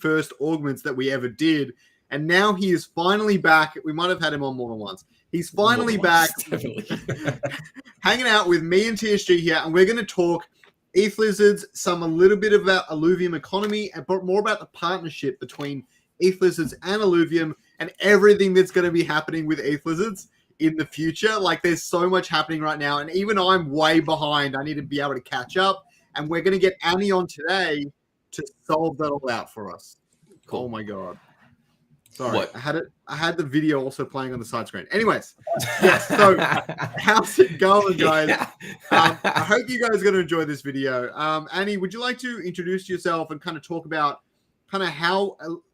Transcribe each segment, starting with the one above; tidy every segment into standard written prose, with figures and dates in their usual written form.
first augments that we ever did. And now he is finally back. We might have had him on more than once. He's finally back, hanging out with me and TSG here, and we're going to talk ETHLizards, a little bit about Illuvium economy, but more about the partnership between ETHLizards and Illuvium and everything that's going to be happening with ETHLizards in the future. Like, there's so much happening right now, and even I'm way behind. I need to be able to catch up, and we're going to get Annie on today to solve that all out for us. Cool. Oh my God. Sorry, what? I had the video also playing on the side screen. Anyways, yes. So, how's it going, guys? I hope you guys are going to enjoy this video. Annie, would you like to introduce yourself and kind of talk about kind of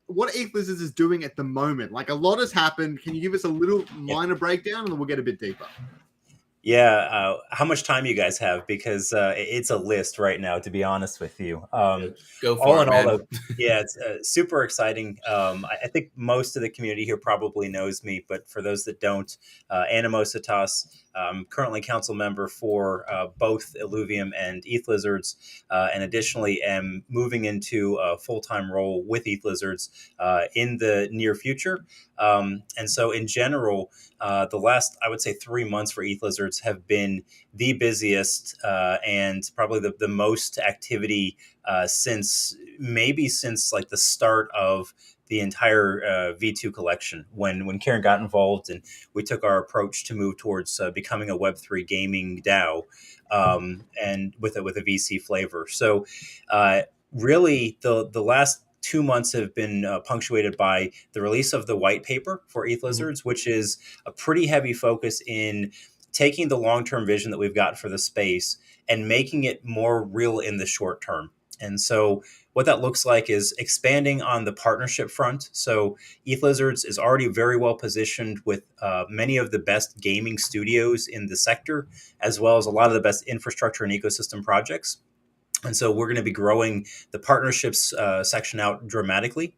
what ETHLizards is doing at the moment? Like, a lot has happened. Can you give us a little minor breakdown, and then we'll get a bit deeper? Yeah, how much time you guys have? Because it's a list right now, to be honest with you. Go for it, man. Yeah, it's super exciting. I think most of the community here probably knows me, but for those that don't, Animositas, currently council member for both Illuvium and ETHLizards, and additionally am moving into a full-time role with ETHLizards in the near future. And so in general, the last, I would say, 3 months for ETHLizards have been the busiest and probably the most activity since like the start of the entire V2 collection when Kieran got involved and we took our approach to move towards becoming a Web3 gaming DAO and with a VC flavor. So really the last 2 months have been punctuated by the release of the white paper for ETHLizards, which is a pretty heavy focus in taking the long-term vision that we've got for the space and making it more real in the short term. And so what that looks like is expanding on the partnership front. So ETHLizards is already very well positioned with many of the best gaming studios in the sector, as well as a lot of the best infrastructure and ecosystem projects. And so we're going to be growing the partnerships section out dramatically.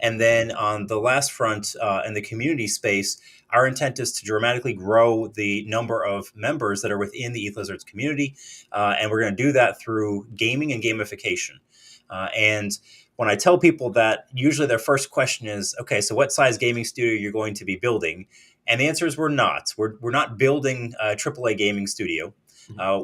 And then on the last front, in the community space, our intent is to dramatically grow the number of members that are within the ETHLizards community. And we're going to do that through gaming and gamification. And when I tell people that, usually their first question is, okay, so what size gaming studio you're going to be building? And the answer is we're not. We're not building a AAA gaming studio.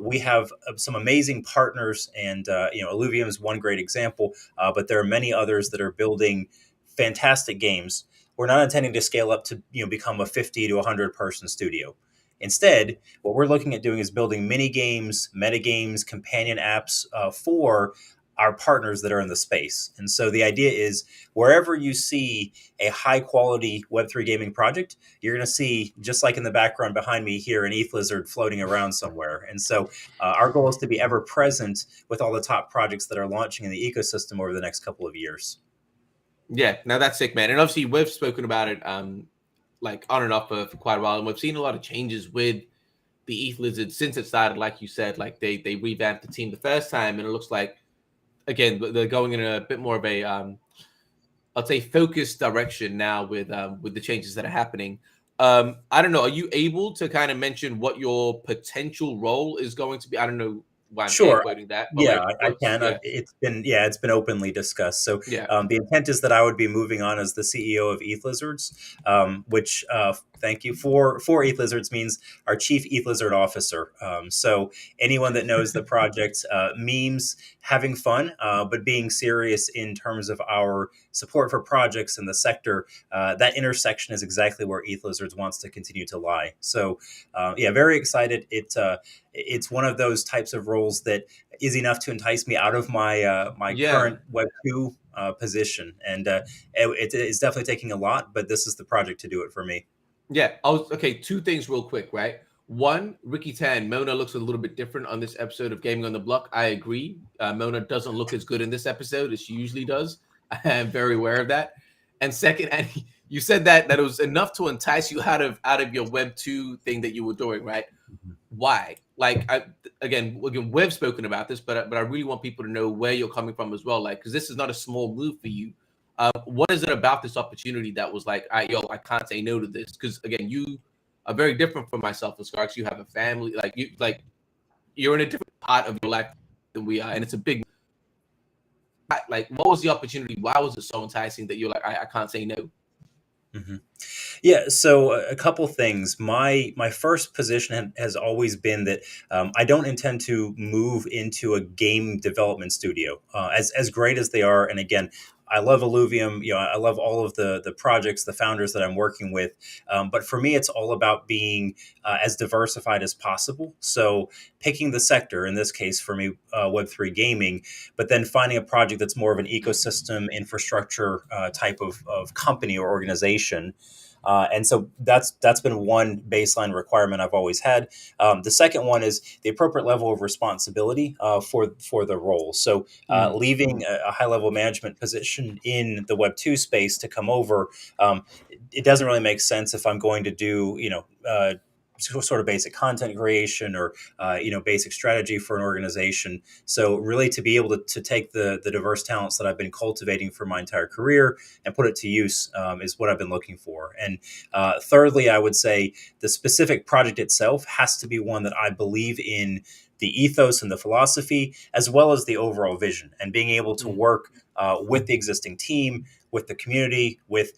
We have some amazing partners, and Illuvium is one great example, but there are many others that are building fantastic games. We're not intending to scale up to become a 50 to 100 person studio. Instead, what we're looking at doing is building mini games, meta games, companion apps for our partners that are in the space. And so the idea is wherever you see a high quality Web3 gaming project, you're going to see, just like in the background behind me here, an ETHLizard floating around somewhere. And so our goal is to be ever present with all the top projects that are launching in the ecosystem over the next couple of years. Yeah, now that's sick, man. And obviously we've spoken about it like on and off for quite a while. And we've seen a lot of changes with the ETHLizard since it started. Like you said, like they revamped the team the first time, and it looks like, again, they're going in a bit more of a, I'd say, focused direction now with the changes that are happening. I don't know. Are you able to kind of mention what your potential role is going to be? I don't know why I'm quoting that. But yeah, I can. Yeah. It's been openly discussed. So the intent is that I would be moving on as the CEO of ETHLizards, which thank you for ETHLizards means our chief ETHLizard officer. So anyone that knows the project, memes, having fun, but being serious in terms of our support for projects in the sector, that intersection is exactly where ETHLizards wants to continue to lie. So very excited. It's one of those types of roles that is enough to entice me out of my current Web2 position. And it's definitely taking a lot, but this is the project to do it for me. Yeah. Two things real quick, right? One, Ricky Tan, Mona looks a little bit different on this episode of Gaming on the Block. I agree. Mona doesn't look as good in this episode as she usually does. I am very aware of that. And second, Annie, you said that it was enough to entice you out of your Web2 thing that you were doing, right? Mm-hmm. Why? Like, again, we've spoken about this, but I really want people to know where you're coming from as well. Like, because this is not a small move for you. What is it about this opportunity that was like, I can't say no to this? Because again, you are very different from myself, Skarks. You have a family, you're in a different part of your life than we are, and it's a big. like, what was the opportunity? Why was it so enticing that you're like, I can't say no? Mm-hmm. Yeah, so a couple things. My first position has always been that I don't intend to move into a game development studio, as great as they are. And again, I love Illuvium. I love all of the projects, the founders that I'm working with. But for me, it's all about being as diversified as possible. So picking the sector, in this case for me, Web3 gaming, but then finding a project that's more of an ecosystem infrastructure type of company or organization. And so that's been one baseline requirement I've always had. The second one is the appropriate level of responsibility for the role. So leaving a high level management position in the Web2 space to come over, it doesn't really make sense if I'm going to do sort of basic content creation or basic strategy for an organization. So really to be able to take the diverse talents that I've been cultivating for my entire career and put it to use is what I've been looking for. And thirdly, I would say the specific project itself has to be one that I believe in the ethos and the philosophy, as well as the overall vision, and being able to work with the existing team, with the community, with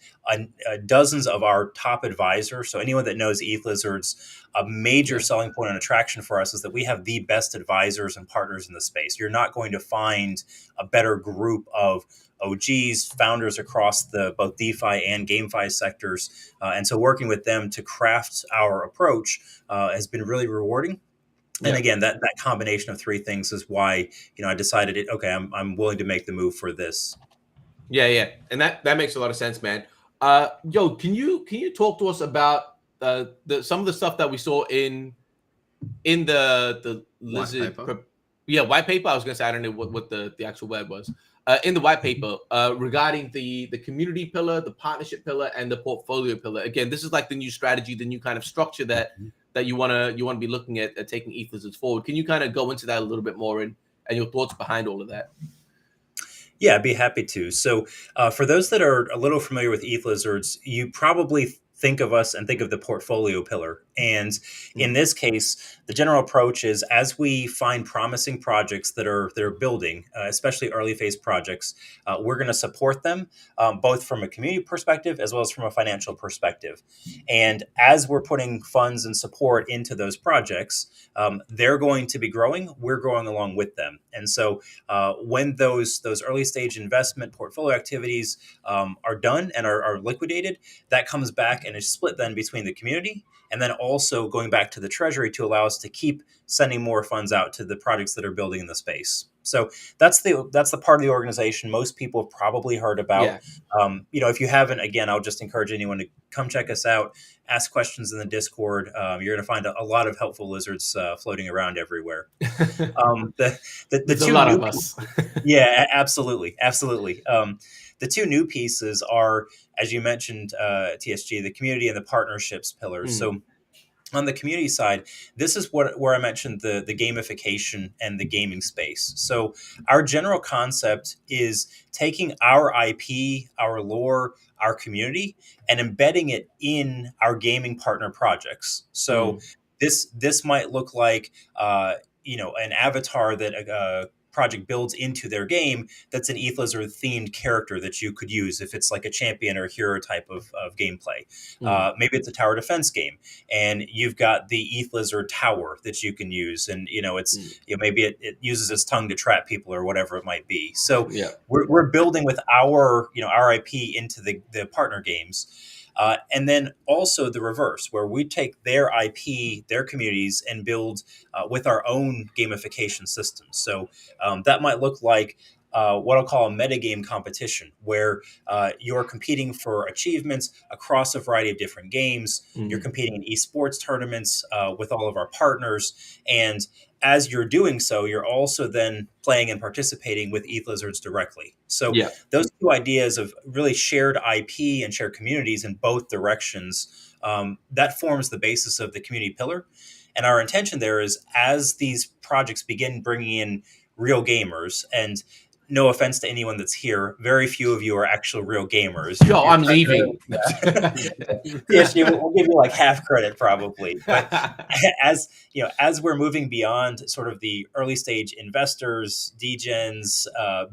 dozens of our top advisors. So anyone that knows ETHLizards, a major selling point and attraction for us is that we have the best advisors and partners in the space. You're not going to find a better group of OGs, founders across the both DeFi and GameFi sectors. And so working with them to craft our approach has been really rewarding. And again, that combination of three things is why, I decided I'm willing to make the move for this. Yeah. And that makes a lot of sense, man. Can you talk to us about some of the stuff that we saw in the lizard white paper? I was gonna say, I don't know what the actual word was. In the white paper, regarding the community pillar, the partnership pillar, and the portfolio pillar. Again, this is like the new strategy, the new kind of structure that you wanna be looking at taking ETHLizards forward. Can you kind of go into that a little bit more and your thoughts behind all of that? Yeah, I'd be happy to. So for those that are a little familiar with ETHLizards, you probably think of us and think of the portfolio pillar. And in this case, the general approach is as we find promising projects that are building, especially early phase projects, we're going to support them both from a community perspective as well as from a financial perspective. And as we're putting funds and support into those projects, they're going to be growing. We're growing along with them. And so when those early stage investment portfolio activities are done and are liquidated, that comes back and is split then between the community and then also going back to the treasury to allow us to keep sending more funds out to the projects that are building in the space. So that's the part of the organization most people have probably heard about. If you haven't, again, I'll just encourage anyone to come check us out, ask questions in the Discord. You're going to find a lot of helpful lizards floating around everywhere. The There's two a lot new of us. Yeah, absolutely. The two new pieces are, as you mentioned, TSG, the community and the partnerships pillars. So on the community side, this is where I mentioned the gamification and the gaming space. So our general concept is taking our IP, our lore, our community, and embedding it in our gaming partner projects. So this might look like an avatar that a project builds into their game that's an ETHLizard themed character that you could use if it's like a champion or hero type of gameplay. Maybe it's a tower defense game and you've got the ETHLizard tower that you can use, and maybe it uses its tongue to trap people or whatever it might be. So we're building with our IP into the partner games. And then also the reverse, where we take their IP, their communities, and build with our own gamification systems. So that might look like what I'll call a metagame competition, where you're competing for achievements across a variety of different games. You're competing in esports tournaments with all of our partners. And as you're doing so, you're also then playing and participating with ETHLizards directly. So those two ideas of really shared IP and shared communities in both directions, that forms the basis of the community pillar. And our intention there is as these projects begin bringing in real gamers, and no offense to anyone that's here, very few of you are actual real gamers. Yo, I'm leaving. PSG, we'll give you like half credit probably. But as you know, as we're moving beyond sort of the early stage investors, degens,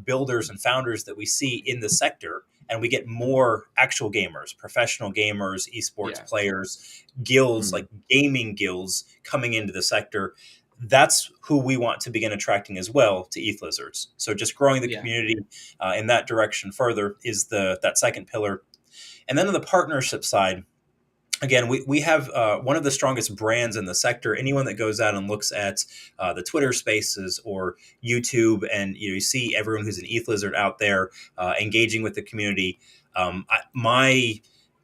builders, and founders that we see in the sector, and we get more actual gamers, professional gamers, esports players, guilds, like gaming guilds coming into the sector, that's who we want to begin attracting as well to ETHLizards. So just growing the community in that direction further is that second pillar. And then on the partnership side, again, we have one of the strongest brands in the sector. Anyone that goes out and looks at the Twitter Spaces or YouTube, and you see everyone who's an ETHLizard out there engaging with the community.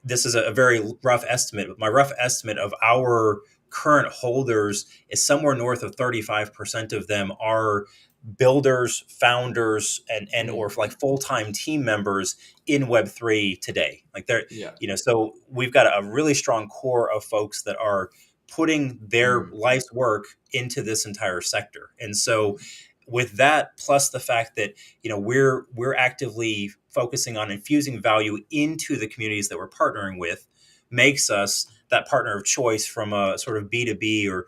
This is a very rough estimate, but my rough estimate of our current holders is somewhere north of 35% of them are builders, founders, and or like full-time team members in Web3 today. Like they're, so we've got a really strong core of folks that are putting their life's work into this entire sector. And so with that, plus the fact that, we're actively focusing on infusing value into the communities that we're partnering with, makes us that partner of choice from a sort of B2B or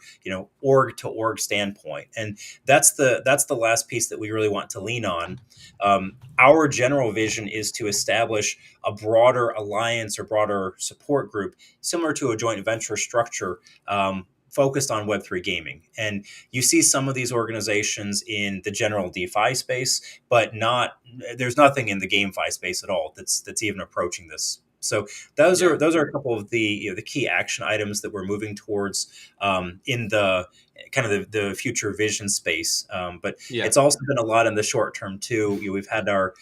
org to org standpoint. And that's the last piece that we really want to lean on. Our general vision is to establish a broader alliance or broader support group similar to a joint venture structure focused on Web3 gaming. And you see some of these organizations in the general DeFi space, but there's nothing in the GameFi space at all that's even approaching this. So those are a couple of the the key action items that we're moving towards in the kind of the future vision space. But it's also been a lot in the short term too. We've had our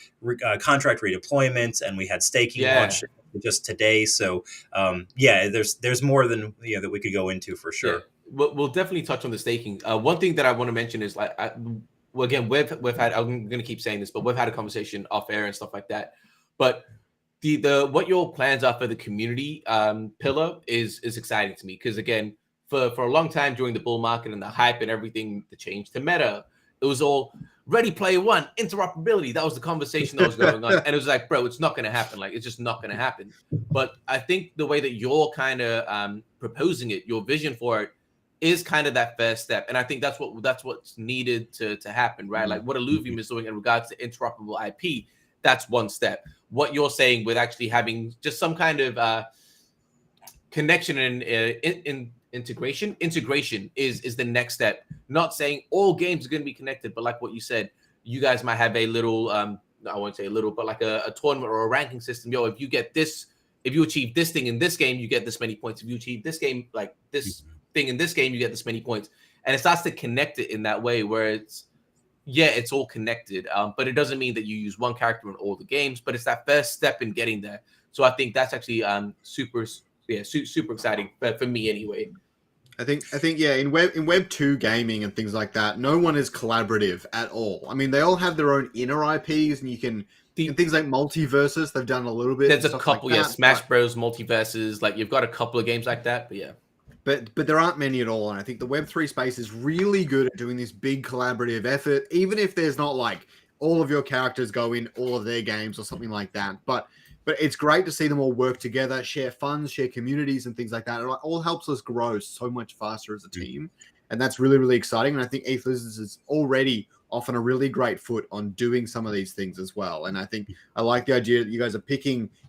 contract redeployment, and we had staking launch just today. So there's more than that we could go into for sure. We'll definitely touch on the staking. One thing that I want to mention is again, we've had, I'm going to keep saying this, but we've had a conversation off air and stuff like that. But the what your plans are for the community pillar is exciting to me, because again, for a long time during the bull market and the hype and everything, the change to meta, it was all Ready Player One, interoperability. That was the conversation that was going on, and it was like, bro, it's not going to happen. Like, it's just not going to happen. But I think the way that you're kind of proposing it, your vision for it, is kind of that first step, and I think that's what's needed to happen, right? Like what Illuvium is doing in regards to interoperable IP. That's one step. What you're saying with actually having just some kind of connection and integration is the next step. Not saying all games are going to be connected, but like what you said, you guys might have a little, I won't say a little, but like a tournament or a ranking system. Yo, if you get this, if you achieve this thing in this game, you get this many points. If you achieve this game, like this thing in this game, you get this many points. And it starts to connect it in that way where it's all connected, but it doesn't mean that you use one character in all the games, but it's that first step in getting there. So I think that's actually super exciting, but for me anyway. I think in Web 2 gaming and things like that, no one is collaborative at all. I mean, they all have their own inner IPs, and you can in things like multiverses, they've done a little bit. There's a couple, like Smash Bros. Multiverses, like you've got a couple of games like that, but yeah. But there aren't many at all, and I think the Web3 space is really good at doing this big collaborative effort, even if there's not like all of your characters go in all of their games or something like that. But it's great to see them all work together, share funds, share communities and things like that. It all helps us grow so much faster as a team, and that's really, really exciting. And I think ETHLizards is already off on a really great foot on doing some of these things as well. And I think I like the idea that you guys are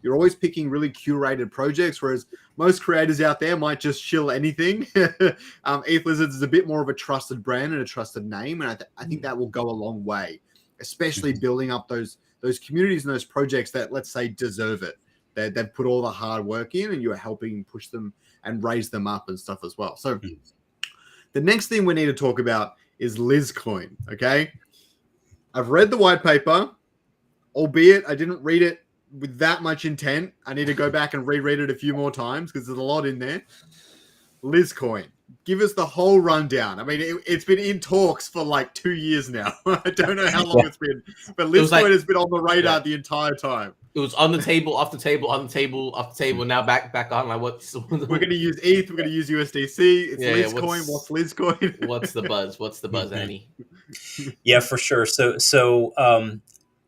you're always picking really curated projects, whereas most creators out there might just shill anything. ETHLizards is a bit more of a trusted brand and a trusted name, and I think that will go a long way, especially building up those communities and those projects that, let's say, deserve it. They've put all the hard work in, and you are helping push them and raise them up and stuff as well. So the next thing we need to talk about is Lizcoin, okay? I've read the white paper, albeit I didn't read it with that much intent. I need to go back and reread it a few more times because there's a lot in there. Lizcoin, give us the whole rundown. I mean, it's been in talks for like 2 years now. I don't know how long it's been, but Lizcoin has been on the radar the entire time. It was on the table, off the table, on the table, off the table. Now back on. Like we're going to use ETH. We're going to use USDC. It's Lizcoin. What's Lizcoin? What's the buzz? What's the buzz, Annie? Yeah, for sure. So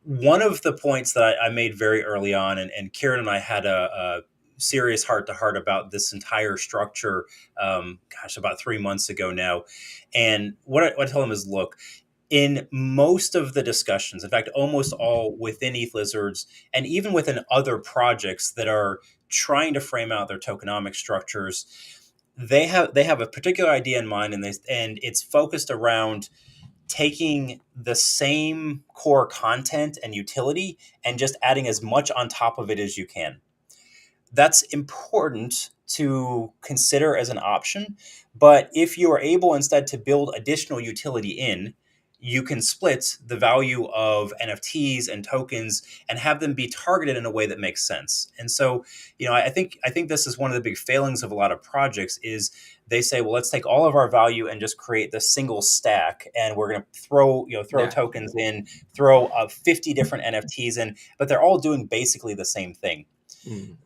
one of the points that I made very early on, and Kieran and I had a serious heart-to-heart about this entire structure, about 3 months ago now. And what I told him is, look, in most of the discussions, in fact, almost all within ETHLizards, and even within other projects that are trying to frame out their tokenomic structures, they have a particular idea in mind, and it's focused around taking the same core content and utility and just adding as much on top of it as you can. That's important to consider as an option. But if you are able instead to build additional utility in, you can split the value of NFTs and tokens and have them be targeted in a way that makes sense. And so, I think this is one of the big failings of a lot of projects is they say, well, let's take all of our value and just create this single stack, and we're going to throw tokens in, throw 50 different NFTs in, but they're all doing basically the same thing.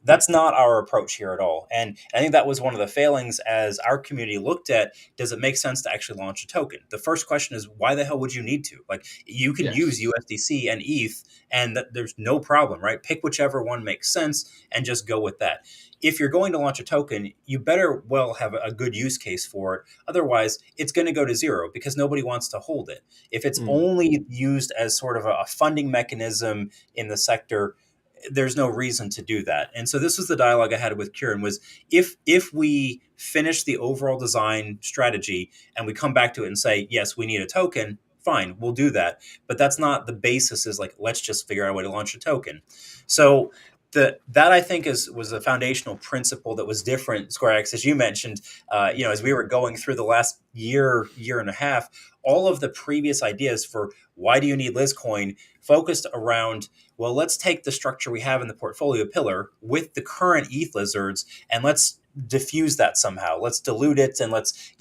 That's not our approach here at all. And I think that was one of the failings as our community looked at, does it make sense to actually launch a token? The first question is, why the hell would you need to? Like, you can use USDC and ETH, and there's no problem, right? Pick whichever one makes sense and just go with that. If you're going to launch a token, you better well have a good use case for it. Otherwise, it's going to go to zero because nobody wants to hold it. If it's only used as sort of a funding mechanism in the sector, there's no reason to do that. And so this was the dialogue I had with Kieran, was if we finish the overall design strategy and we come back to it and say, yes, we need a token, fine, we'll do that. But that's not the basis, is like, let's just figure out a way to launch a token. So that I think was a foundational principle that was different, SquareX, as you mentioned, as we were going through the last year and a half, all of the previous ideas for why do you need Lizcoin focused around, well, let's take the structure we have in the portfolio pillar with the current ETHLizards and let's diffuse that somehow. Let's dilute it and let's,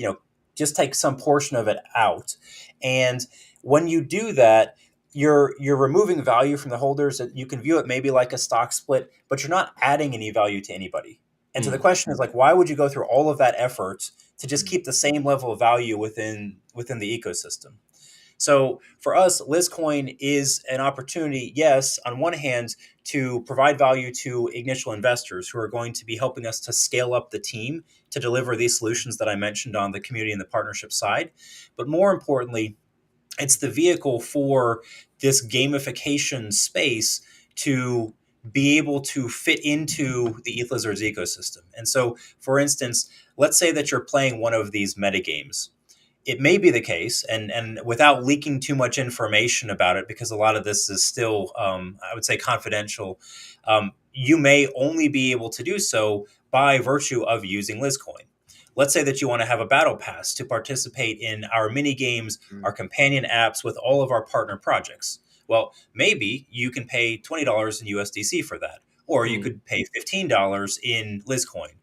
just take some portion of it out. And when you do that, you're removing value from the holders. You can view it maybe like a stock split, but you're not adding any value to anybody. And so the question is, like, why would you go through all of that effort to just keep the same level of value within the ecosystem? So for us, Lizcoin is an opportunity, yes, on one hand, to provide value to initial investors who are going to be helping us to scale up the team to deliver these solutions that I mentioned on the community and the partnership side. But more importantly, it's the vehicle for this gamification space to be able to fit into the ETHLizards ecosystem. And so, for instance, let's say that you're playing one of these metagames. It may be the case, and without leaking too much information about it, because a lot of this is still, I would say, confidential, you may only be able to do so by virtue of using Lizcoin. Let's say that you want to have a battle pass to participate in our mini games, our companion apps with all of our partner projects. Well, maybe you can pay $20 in USDC for that, or you could pay $15 in Lizcoin.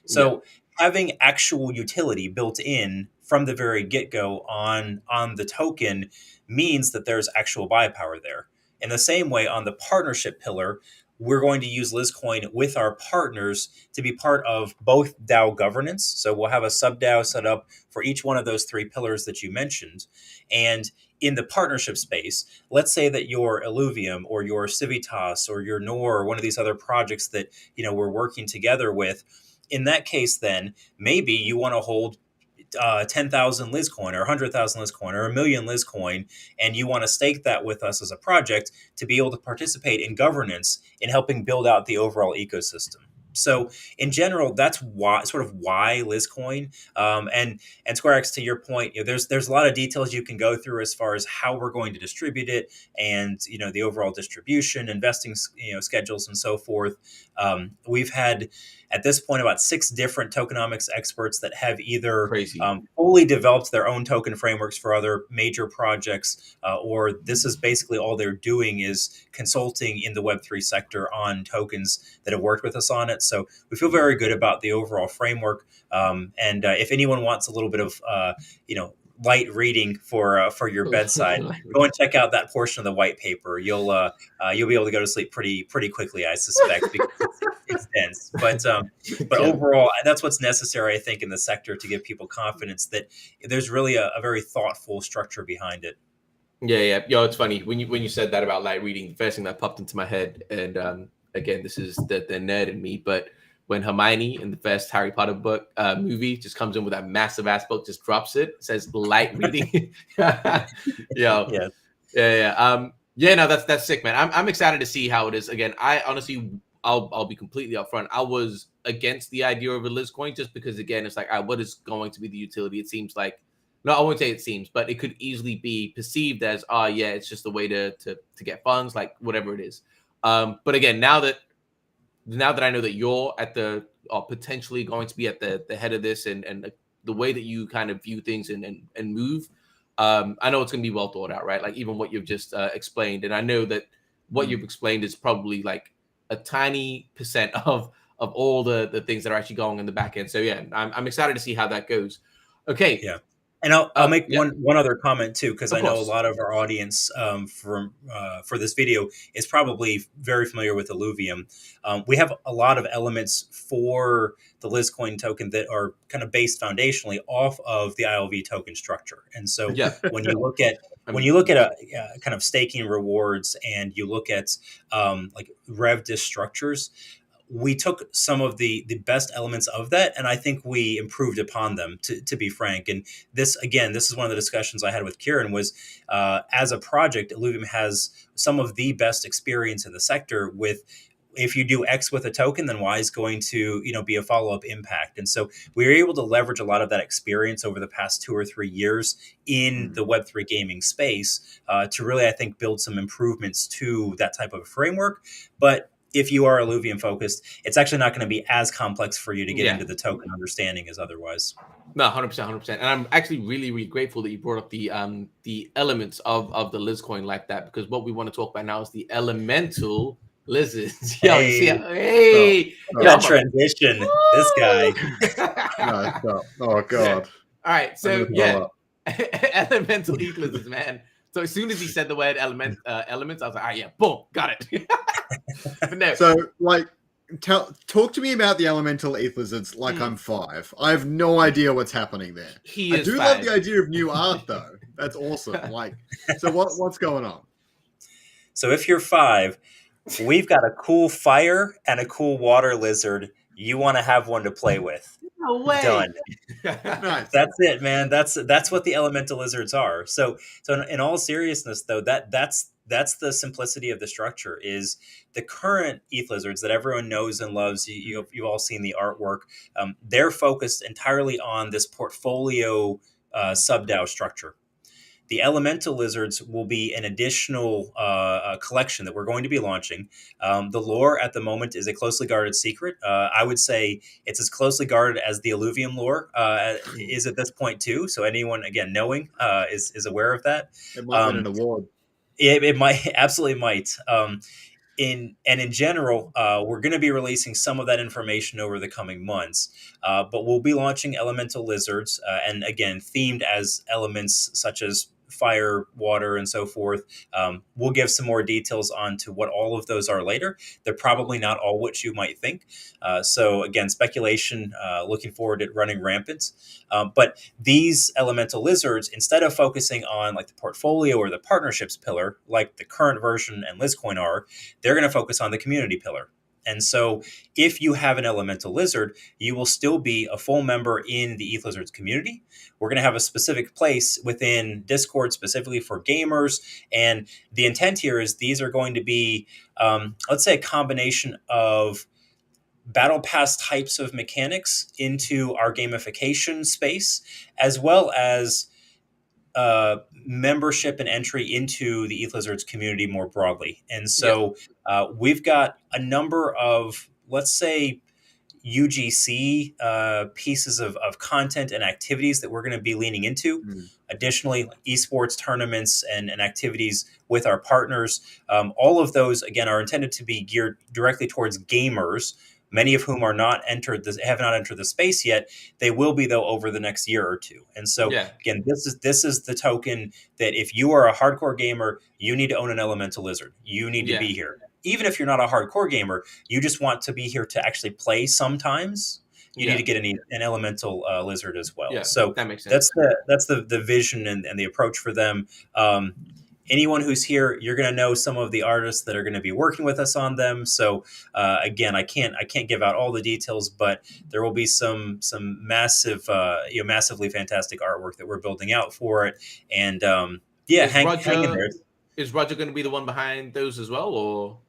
So having actual utility built in from the very get-go on the token means that there's actual buy power there. In the same way, on the partnership pillar, we're going to use Lizcoin with our partners to be part of both DAO governance. So we'll have a sub-DAO set up for each one of those three pillars that you mentioned. And in the partnership space, let's say that your Illuvium or your Civitas or your NOR or one of these other projects that we're working together with, in that case, then maybe you want to hold 10,000 Lizcoin or 100,000 Lizcoin or 1,000,000 Lizcoin, and you want to stake that with us as a project to be able to participate in governance in helping build out the overall ecosystem. So in general, that's why Lizcoin. And SquareX, to your point, there's a lot of details you can go through as far as how we're going to distribute it, and the overall distribution, investing schedules, and so forth. We've had at this point about 6 different tokenomics experts that have either fully developed their own token frameworks for other major projects, or this is basically all they're doing is consulting in the Web3 sector on tokens that have worked with us on it. So we feel very good about the overall framework. And if anyone wants a little bit of, light reading for your bedside, go and check out that portion of the white paper. You'll be able to go to sleep pretty quickly, I suspect, because it's dense. But overall, that's what's necessary, I think, in the sector to give people confidence that there's really a very thoughtful structure behind it. Yeah. Yo, it's funny when you said that about light reading. The first thing that popped into my head, and again, this is the nerd in me, but when Hermione in the first Harry Potter book movie just comes in with that massive ass book, just drops it, says light reading. Yo, Yeah. yeah. No, that's sick, man. I'm excited to see how it is. Again, I honestly, I'll be completely upfront. I was against the idea of a Lizcoin just because, again, it's like, what is going to be the utility? It seems like, no, I won't say it seems, but it could easily be perceived as, yeah, it's just a way to get funds, like whatever it is. But again, now that I know that you're at the potentially going to be at the head of this, and the way that you kind of view things and move, I know it's going to be well thought out, right? Like even what you've just explained, and I know that what you've explained is probably like a tiny percent of all the things that are actually going in the back end. So yeah, I'm excited to see how that goes. Okay. Yeah. And I'll make one other comment too, because I know a course. lot of our audience for this video is probably very familiar with Illuvium. We have a lot of elements for the Lizcoin token that are kind of based foundationally off of the ILV token structure. And so when you look at a kind of staking rewards, and you look at like RevDis structures, we took some of the best elements of that, and I think we improved upon them, to be frank. And this is one of the discussions I had with Kieran was, as a project, Illuvium has some of the best experience in the sector with, if you do X with a token, then Y is going to, be a follow-up impact. And so we were able to leverage a lot of that experience over the past 2 or 3 years in the Web3 gaming space to really, I think, build some improvements to that type of framework. But if you are Illuvium focused, it's actually not going to be as complex for you to get into the token understanding as otherwise. No, 100%. And I'm actually really, really grateful that you brought up the elements of the Lizcoin like that, because what we want to talk about now is the elemental lizards. Yo, you see that transition. This guy. Oh God. Yeah. All right, so elemental ETHLizards, man. So as soon as he said the word elements, I was like, all right, yeah, boom, got it. But no. So, like, talk to me about the Elemental ETHLizards like I'm 5. I have no idea what's happening there. I do love the idea of new art, though. That's awesome. Like, so what's going on? So if you're 5, we've got a cool fire and a cool water lizard. You want to have one to play with. No way. Done. Nice. That's it, man. That's what the elemental lizards are. So in all seriousness, though, that's the simplicity of the structure. Is the current ETHLizards that everyone knows and loves. You've all seen the artwork. They're focused entirely on this portfolio sub-DAO structure. The Elemental Lizards will be an additional collection that we're going to be launching. The lore at the moment is a closely guarded secret. I would say it's as closely guarded as the Illuvium lore is at this point too. So anyone, again, knowing is aware of that. It might win an award. It might, absolutely might. In general, we're going to be releasing some of that information over the coming months, but we'll be launching Elemental Lizards, and again, themed as elements such as fire, water, and so forth. We'll give some more details on to what all of those are later. They're probably not all what you might think. So again, speculation, looking forward to running rampant. But these elemental lizards, instead of focusing on like the portfolio or the partnerships pillar, like the current version and Lizcoin are, they're going to focus on the community pillar. And so if you have an elemental lizard, you will still be a full member in the ETHLizards community. We're going to have a specific place within Discord specifically for gamers. And the intent here is these are going to be, let's say, a combination of battle pass types of mechanics into our gamification space, as well as membership and entry into the ETHLizards community more broadly. And so we've got a number of, let's say, UGC pieces of content and activities that we're going to be leaning into. Additionally, esports tournaments and activities with our partners. All of those, again, are intended to be geared directly towards gamers, many of whom have not entered the space yet. They will be, though, over the next year or two. And so, again, this is the token that if you are a hardcore gamer, you need to own an elemental lizard. You need to be here. Even if you're not a hardcore gamer, you just want to be here to actually play sometimes. You need to get an elemental lizard as well. So that makes sense. That's the vision and the approach for them. anyone who's here, you're going to know some of the artists that are going to be working with us on them. So again, I can't give out all the details, but there will be some massive, massively fantastic artwork that we're building out for it. And hang in there. Is Roger going to be the one behind those as well, or?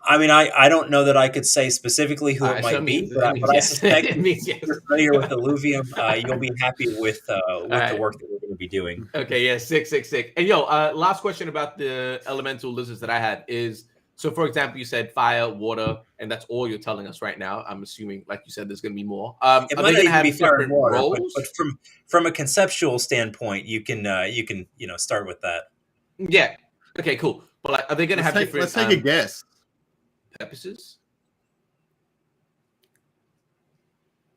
I mean, I don't know that I could say specifically who it might be, but I suspect if you're familiar with Illuvium, you'll be happy with the work that we're going to be doing. Okay, yeah, sick. And last question about the elemental lizards that I had is, so for example, you said fire, water, and that's all you're telling us right now. I'm assuming, like you said, there's going to be more. It might not even be fire and water, but from a conceptual standpoint, you can start with that. Yeah. Okay, cool. But like, are they going to have different? Let's take a guess. Purposes?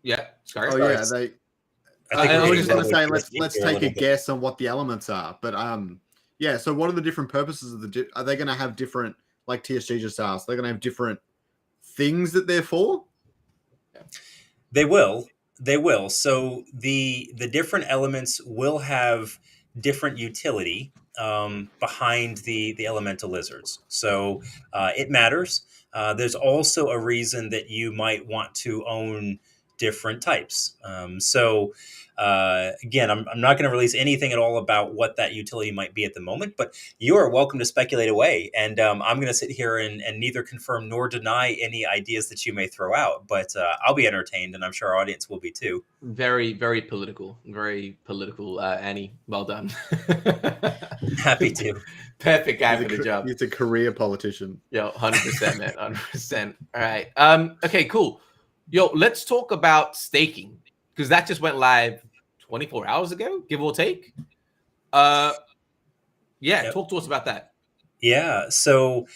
Yeah. Sorry. Oh yeah, I was just going to say let's take a guess on what the elements are. But yeah. So what are the different purposes of are they going to have different, like TSG just asked? They're going to have different things that they're for. They will. So the different elements will have different utility behind the elemental lizards. So it matters. There's also a reason that you might want to own different types. Again, I'm not going to release anything at all about what that utility might be at the moment, but you are welcome to speculate away. And I'm going to sit here and neither confirm nor deny any ideas that you may throw out, but I'll be entertained, and I'm sure our audience will be too. Very, very political. Annie. Well done. Happy to. Perfect guy for the job. He's a career politician. 100%, man. 100%. All right. Okay, cool. Let's talk about staking, because that just went live 24 hours ago, give or take. Talk to us about that. Yeah, so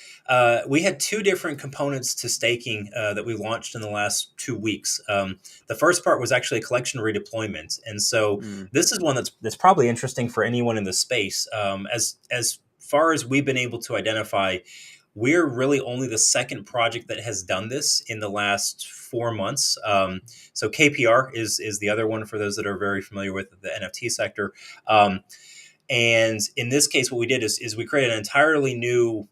we had two different components to staking that we launched in the last 2 weeks. The first part was actually a collection redeployment, and so this is one that's probably interesting for anyone in the space. As far as we've been able to identify, we're really only the second project that has done this in the last 4 months. So KPR is the other one for those that are very familiar with the NFT sector. And in this case, what we did is we created an entirely new,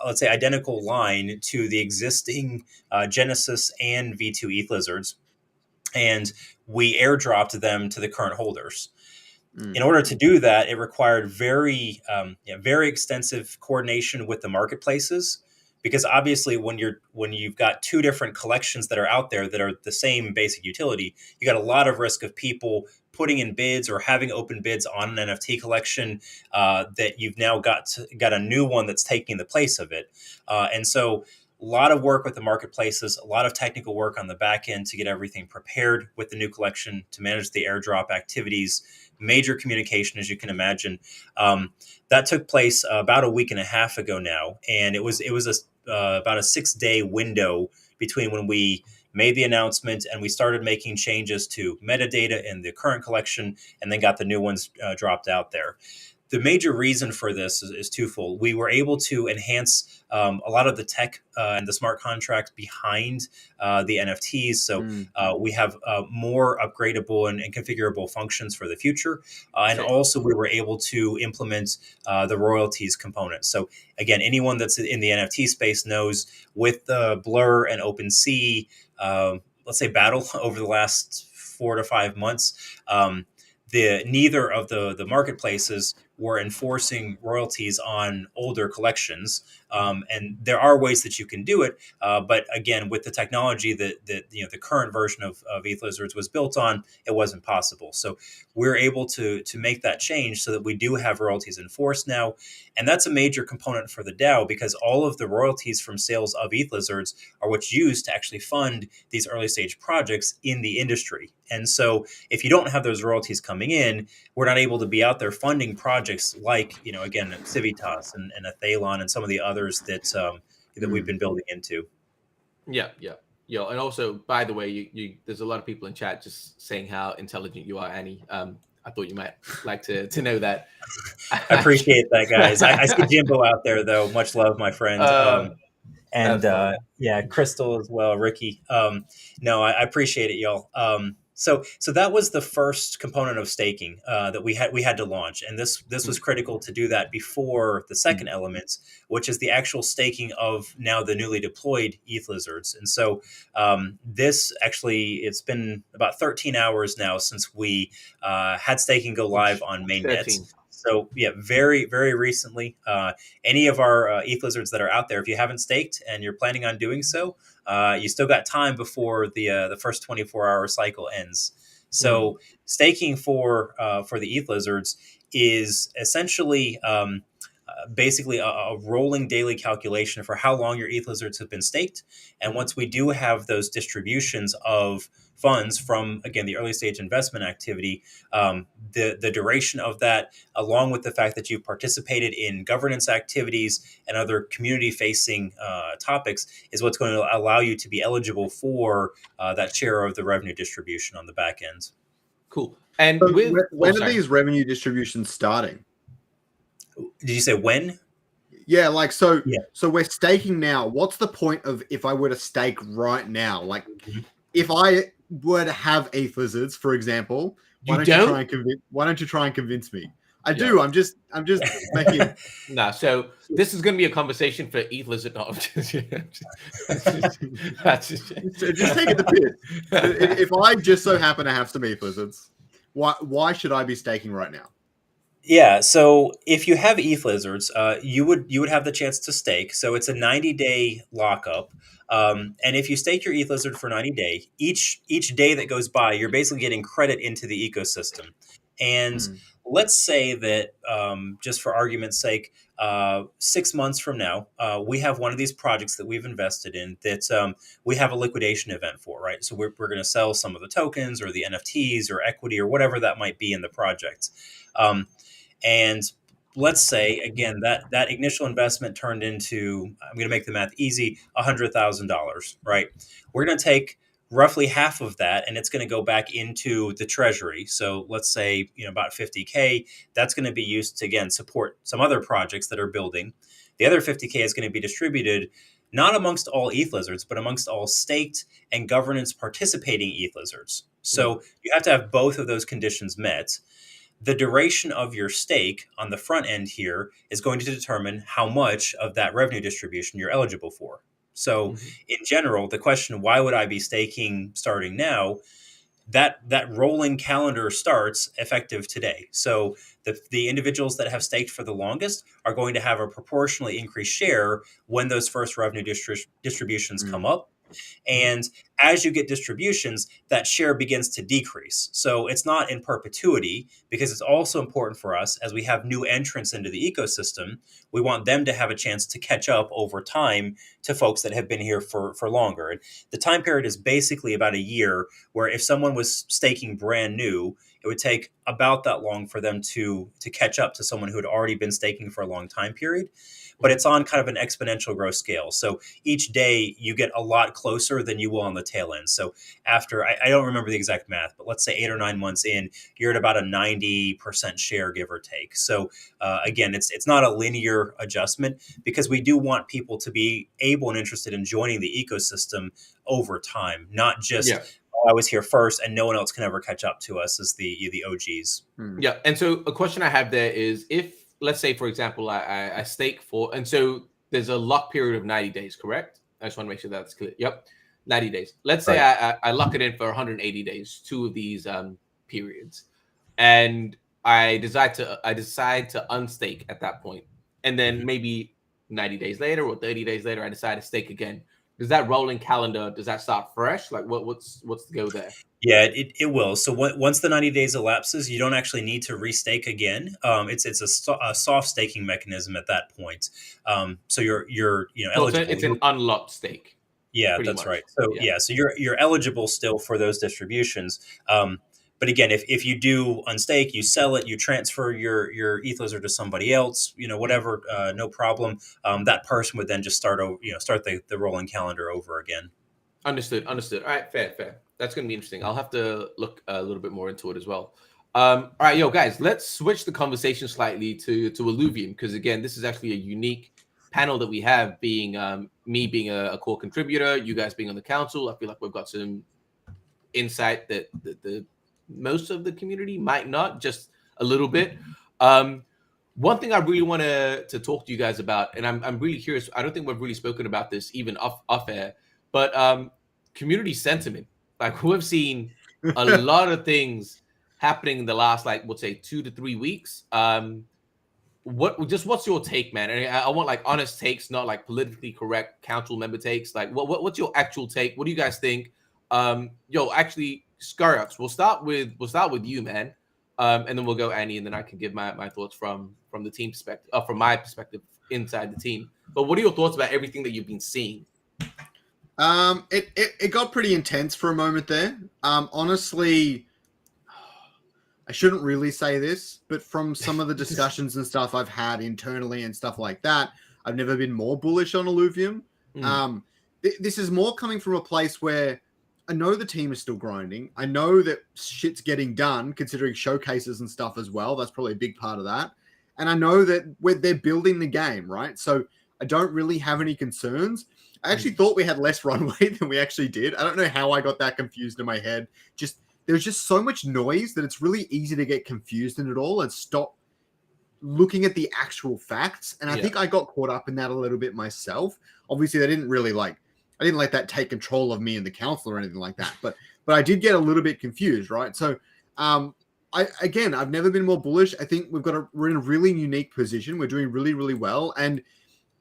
let's say, identical line to the existing Genesis and V2 ETHLizards, and we airdropped them to the current holders. In order to do that, it required very extensive coordination with the marketplaces, because obviously when you've got two different collections that are out there that are the same basic utility, you got a lot of risk of people putting in bids or having open bids on an NFT collection that you've now got a new one that's taking the place of it, and so a lot of work with the marketplaces, a lot of technical work on the back end to get everything prepared with the new collection, to manage the airdrop activities, major communication, as you can imagine. That took place about a week and a half ago now, and it was about a 6-day window between when we made the announcement and we started making changes to metadata in the current collection, and then got the new ones dropped out there. The major reason for this is twofold. We were able to enhance a lot of the tech and the smart contracts behind the NFTs. So we have more upgradable and configurable functions for the future. And also we were able to implement the royalties component. So again, anyone that's in the NFT space knows with the Blur and OpenSea, let's say, battle over the last 4 to 5 months, neither of the marketplaces were enforcing royalties on older collections, and there are ways that you can do it. But again, with the technology that the current version of ETHLizards was built on, it wasn't possible. So we're able to make that change so that we do have royalties enforced now, and that's a major component for the DAO, because all of the royalties from sales of ETHLizards are what's used to actually fund these early stage projects in the industry. And so if you don't have those royalties coming in, we're not able to be out there funding projects like, again, Civitas and Athelon and some of the others that we've been building into. Yeah. And also, by the way, there's a lot of people in chat just saying how intelligent you are, Annie. I thought you might like to know that. I appreciate that, guys. I see Jimbo out there, though. Much love, my friend. And Crystal as well, Ricky. No, I appreciate it, y'all. So that was the first component of staking that we had to launch, and this was critical to do that before the second element, which is the actual staking of now the newly deployed ETHLizards. And so this actually, it's been about 13 hours now since we had staking go live on mainnet. 13. So yeah, very, very recently. Any of our ETHLizards that are out there, if you haven't staked and you're planning on doing so, you still got time before the first 24-hour cycle ends. So staking for the ETHLizards is essentially basically a rolling daily calculation for how long your ETHLizards have been staked. And once we do have those distributions of funds from, again, the early stage investment activity, the duration of that, along with the fact that you've participated in governance activities and other community-facing topics, is what's going to allow you to be eligible for that share of the revenue distribution on the back end. Cool. And So with when are these revenue distributions starting? Did you say when? Yeah, like so. Yeah. So we're staking now. What's the point of if I were to stake right now? Like, if I were to have ETHLizards, for example, why don't you try and convince me? I do. I'm just making. Nah. So this is going to be a conversation for ETHLizard. No, just take it the piss. If I just so happen to have some ETHLizards, why should I be staking right now? Yeah, so if you have ETHLizards, you would have the chance to stake. So it's a 90-day lockup, and if you stake your ETHLizard for 90 days, each day that goes by, you're basically getting credit into the ecosystem. And let's say that, just for argument's sake, 6 months from now, we have one of these projects that we've invested in that we have a liquidation event for, right? So we're going to sell some of the tokens or the NFTs or equity or whatever that might be in the project. And let's say, again, that initial investment turned into, I'm going to make the math easy, $100,000, right? We're going to take roughly half of that, and it's going to go back into the treasury. So let's say, about 50K, that's going to be used to, again, support some other projects that are building. The other 50K is going to be distributed not amongst all ETHLizards, but amongst all staked and governance participating ETHLizards. So you have to have both of those conditions met. The duration of your stake on the front end here is going to determine how much of that revenue distribution you're eligible for. So in general, the question, why would I be staking starting now? That rolling calendar starts effective today. So the individuals that have staked for the longest are going to have a proportionally increased share when those first revenue distributions come up. And as you get distributions, that share begins to decrease. So it's not in perpetuity, because it's also important for us, as we have new entrants into the ecosystem, we want them to have a chance to catch up over time to folks that have been here for longer. And the time period is basically about a year, where if someone was staking brand new, it would take about that long for them to catch up to someone who had already been staking for a long time period. But it's on kind of an exponential growth scale. So each day you get a lot closer than you will on the tail end. So after, I don't remember the exact math, but let's say 8 or 9 months in, you're at about a 90% share, give or take. So again, it's not a linear adjustment, because we do want people to be able and interested in joining the ecosystem over time, not just, I was here first and no one else can ever catch up to us as the OGs. Yeah. And so a question I have there is, if, let's say, for example, I stake for, and so there's a lock period of 90 days, correct? I just want to make sure that's clear. Yep. 90 days. Let's say I lock it in for 180 days, 2 of these periods. And I decide to unstake at that point. And then maybe 90 days later or 30 days later, I decide to stake again. Does that rolling calendar, does that start fresh? Like what's the go there? Yeah, it will. So once the 90 days elapses, you don't actually need to restake again. It's a soft staking mechanism at that point. So you're eligible. It's an unlocked stake. Yeah, that's much. Right. So so you're eligible still for those distributions. But again, if you do unstake, you sell it, you transfer your ETHLizard to somebody else, whatever, no problem. That person would then just start the rolling calendar over again. Understood. All right, fair. That's going to be interesting. I'll have to look a little bit more into it as well. All right, guys, let's switch the conversation slightly to Illuvium, because again, this is actually a unique panel that we have, being me being a core contributor, you guys being on the council. I feel like we've got some insight that the most of the community might not, just a little bit. One thing I really want to talk to you guys about, and I'm really curious. I don't think we've really spoken about this even off air, but community sentiment. Like, we've seen a lot of things happening in the last, like, we'll say 2 to 3 weeks. What's your take, man? And I want like honest takes, not like politically correct council member takes. Like, what's your actual take? What do you guys think? Actually, Skyrox, we'll start with you, man. And then we'll go Annie, and then I can give my thoughts from the team perspective, from my perspective inside the team. But what are your thoughts about everything that you've been seeing? It got pretty intense for a moment there. Honestly, I shouldn't really say this, but from some of the discussions and stuff I've had internally and stuff like that, I've never been more bullish on Illuvium. This is more coming from a place where I know the team is still grinding. I know that shit's getting done, considering showcases and stuff as well. That's probably a big part of that. And I know that they're building the game, right? So I don't really have any concerns. I actually thought we had less runway than we actually did. I don't know how I got that confused in my head. There's just so much noise that it's really easy to get confused in it all and stop looking at the actual facts. And I think I got caught up in that a little bit myself. Obviously, I didn't let that take control of me and the council or anything like that. But I did get a little bit confused, right? So I've never been more bullish. I think we're in a really unique position. We're doing really, really well. And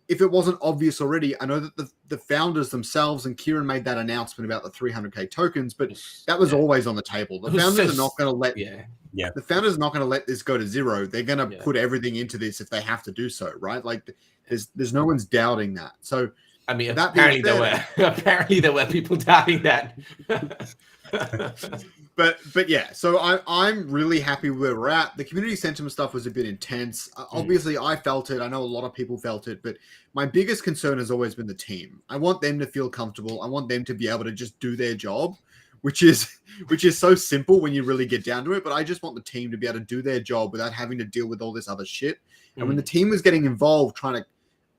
if it wasn't obvious already, I know that the founders themselves, and Kieran made that announcement about the 300k tokens, but that was always on the table. The founders are not going to let the founders are not going to let this go to zero. They're going to put everything into this if they have to do so, right? Like, there's no one's doubting that. So I mean, apparently there were people doubting that. But yeah, so I'm really happy where we're at. The community sentiment stuff was a bit intense. Obviously, I felt it. I know a lot of people felt it, but my biggest concern has always been the team. I want them to feel comfortable. I want them to be able to just do their job, which is so simple when you really get down to it. But I just want the team to be able to do their job without having to deal with all this other shit. And when the team was getting involved, trying to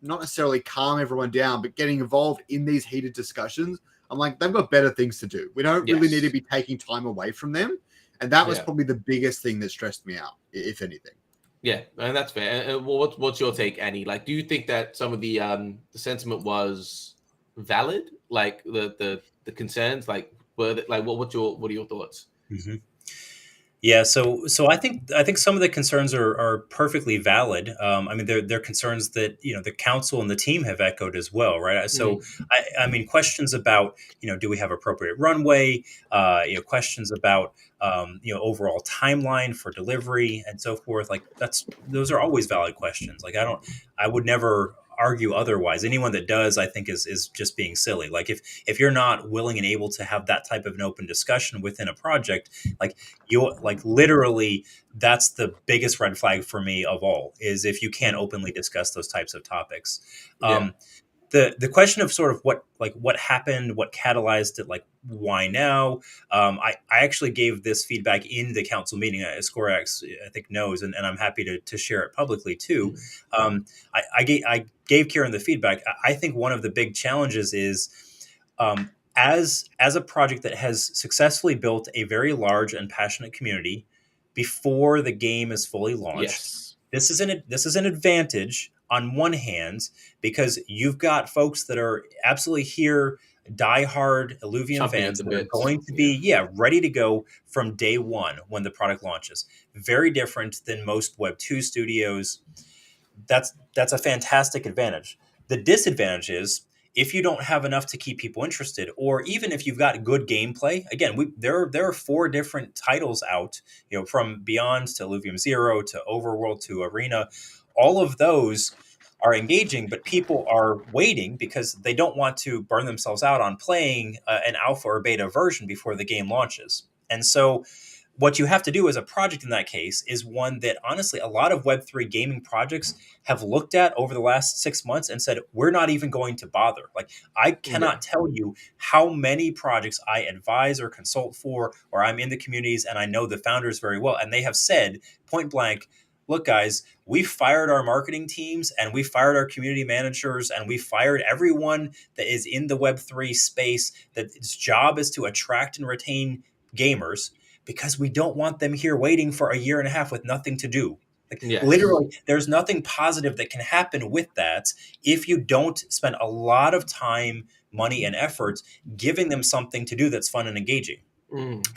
not necessarily calm everyone down, but getting involved in these heated discussions, I'm like, they've got better things to do. We don't really need to be taking time away from them. And that was probably the biggest thing that stressed me out, if anything. Yeah, and that's fair. And what's your take, Annie? Like, do you think that some of the sentiment was valid? Like the concerns, like what are your thoughts? Mm-hmm. Yeah, so I think some of the concerns are perfectly valid. I mean, they're concerns that the council and the team have echoed as well, right? So I mean, questions about do we have appropriate runway? Questions about overall timeline for delivery and so forth. Like those are always valid questions. Like I would never argue otherwise. Anyone that does, I think, is just being silly. Like if you're not willing and able to have that type of an open discussion within a project, literally that's the biggest red flag for me of all, is if you can't openly discuss those types of topics. The question of sort of what happened, what catalyzed it, like why now? I actually gave this feedback in the council meeting. Scorax, I think, knows, and I'm happy to share it publicly too. I gave Kieran the feedback. I think one of the big challenges is as a project that has successfully built a very large and passionate community before the game is fully launched. This is an advantage on one hand, because you've got folks that are absolutely here, diehard Illuvium fans that are going to be ready to go from day one when the product launches. Very different than most Web 2 studios. That's a fantastic advantage. The disadvantage is if you don't have enough to keep people interested, or even if you've got good gameplay. Again, there are 4 different titles out, from Beyond to Illuvium Zero to Overworld to Arena. All of those are engaging, but people are waiting because they don't want to burn themselves out on playing an alpha or beta version before the game launches. And so what you have to do as a project in that case is one that honestly a lot of Web3 gaming projects have looked at over the last 6 months and said, we're not even going to bother. Like, I cannot tell you how many projects I advise or consult for, or I'm in the communities and I know the founders very well. And they have said point blank, look, guys, we fired our marketing teams and we fired our community managers and we fired everyone that is in the Web3 space that its job is to attract and retain gamers because we don't want them here waiting for a year and a half with nothing to do. Like literally, there's nothing positive that can happen with that if you don't spend a lot of time, money, and effort giving them something to do that's fun and engaging.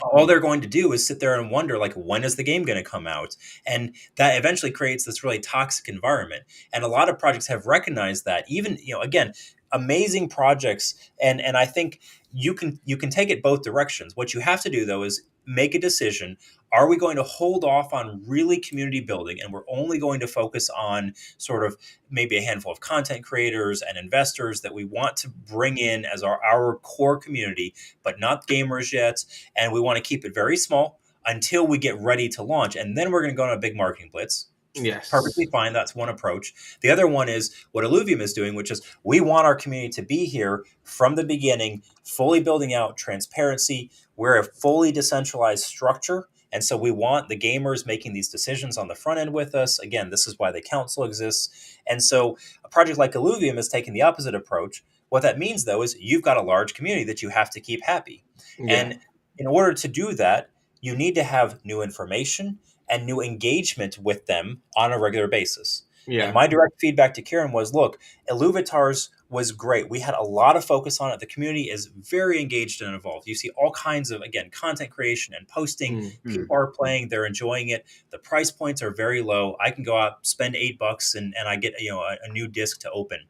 All they're going to do is sit there and wonder, like, when is the game going to come out? And that eventually creates this really toxic environment. And a lot of projects have recognized that. Even, again, amazing projects, and I think you can take it both directions. What you have to do, though, is make a decision. Are we going to hold off on really community building, and we're only going to focus on sort of maybe a handful of content creators and investors that we want to bring in as our core community, but not gamers yet, and we want to keep it very small until we get ready to launch, and then we're going to go on a big marketing blitz? Yes. Perfectly fine. That's one approach. The other one is what Illuvium is doing, which is we want our community to be here from the beginning, fully building out transparency. We're a fully decentralized structure. And so we want the gamers making these decisions on the front end with us. Again, this is why the council exists. And so a project like Illuvium is taking the opposite approach. What that means, though, is you've got a large community that you have to keep happy. Yeah. And in order to do that, you need to have new information and new engagement with them on a regular basis. Yeah. And my direct feedback to Kieran was, look, Illuvitar's was great. We had a lot of focus on it. The community is very engaged and involved. You see all kinds of, again, content creation and posting. People are playing. They're enjoying it. The price points are very low. I can go out, spend $8 and I get a new disc to open.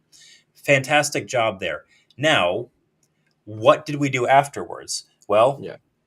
Fantastic job there. Now, what did we do afterwards? Well,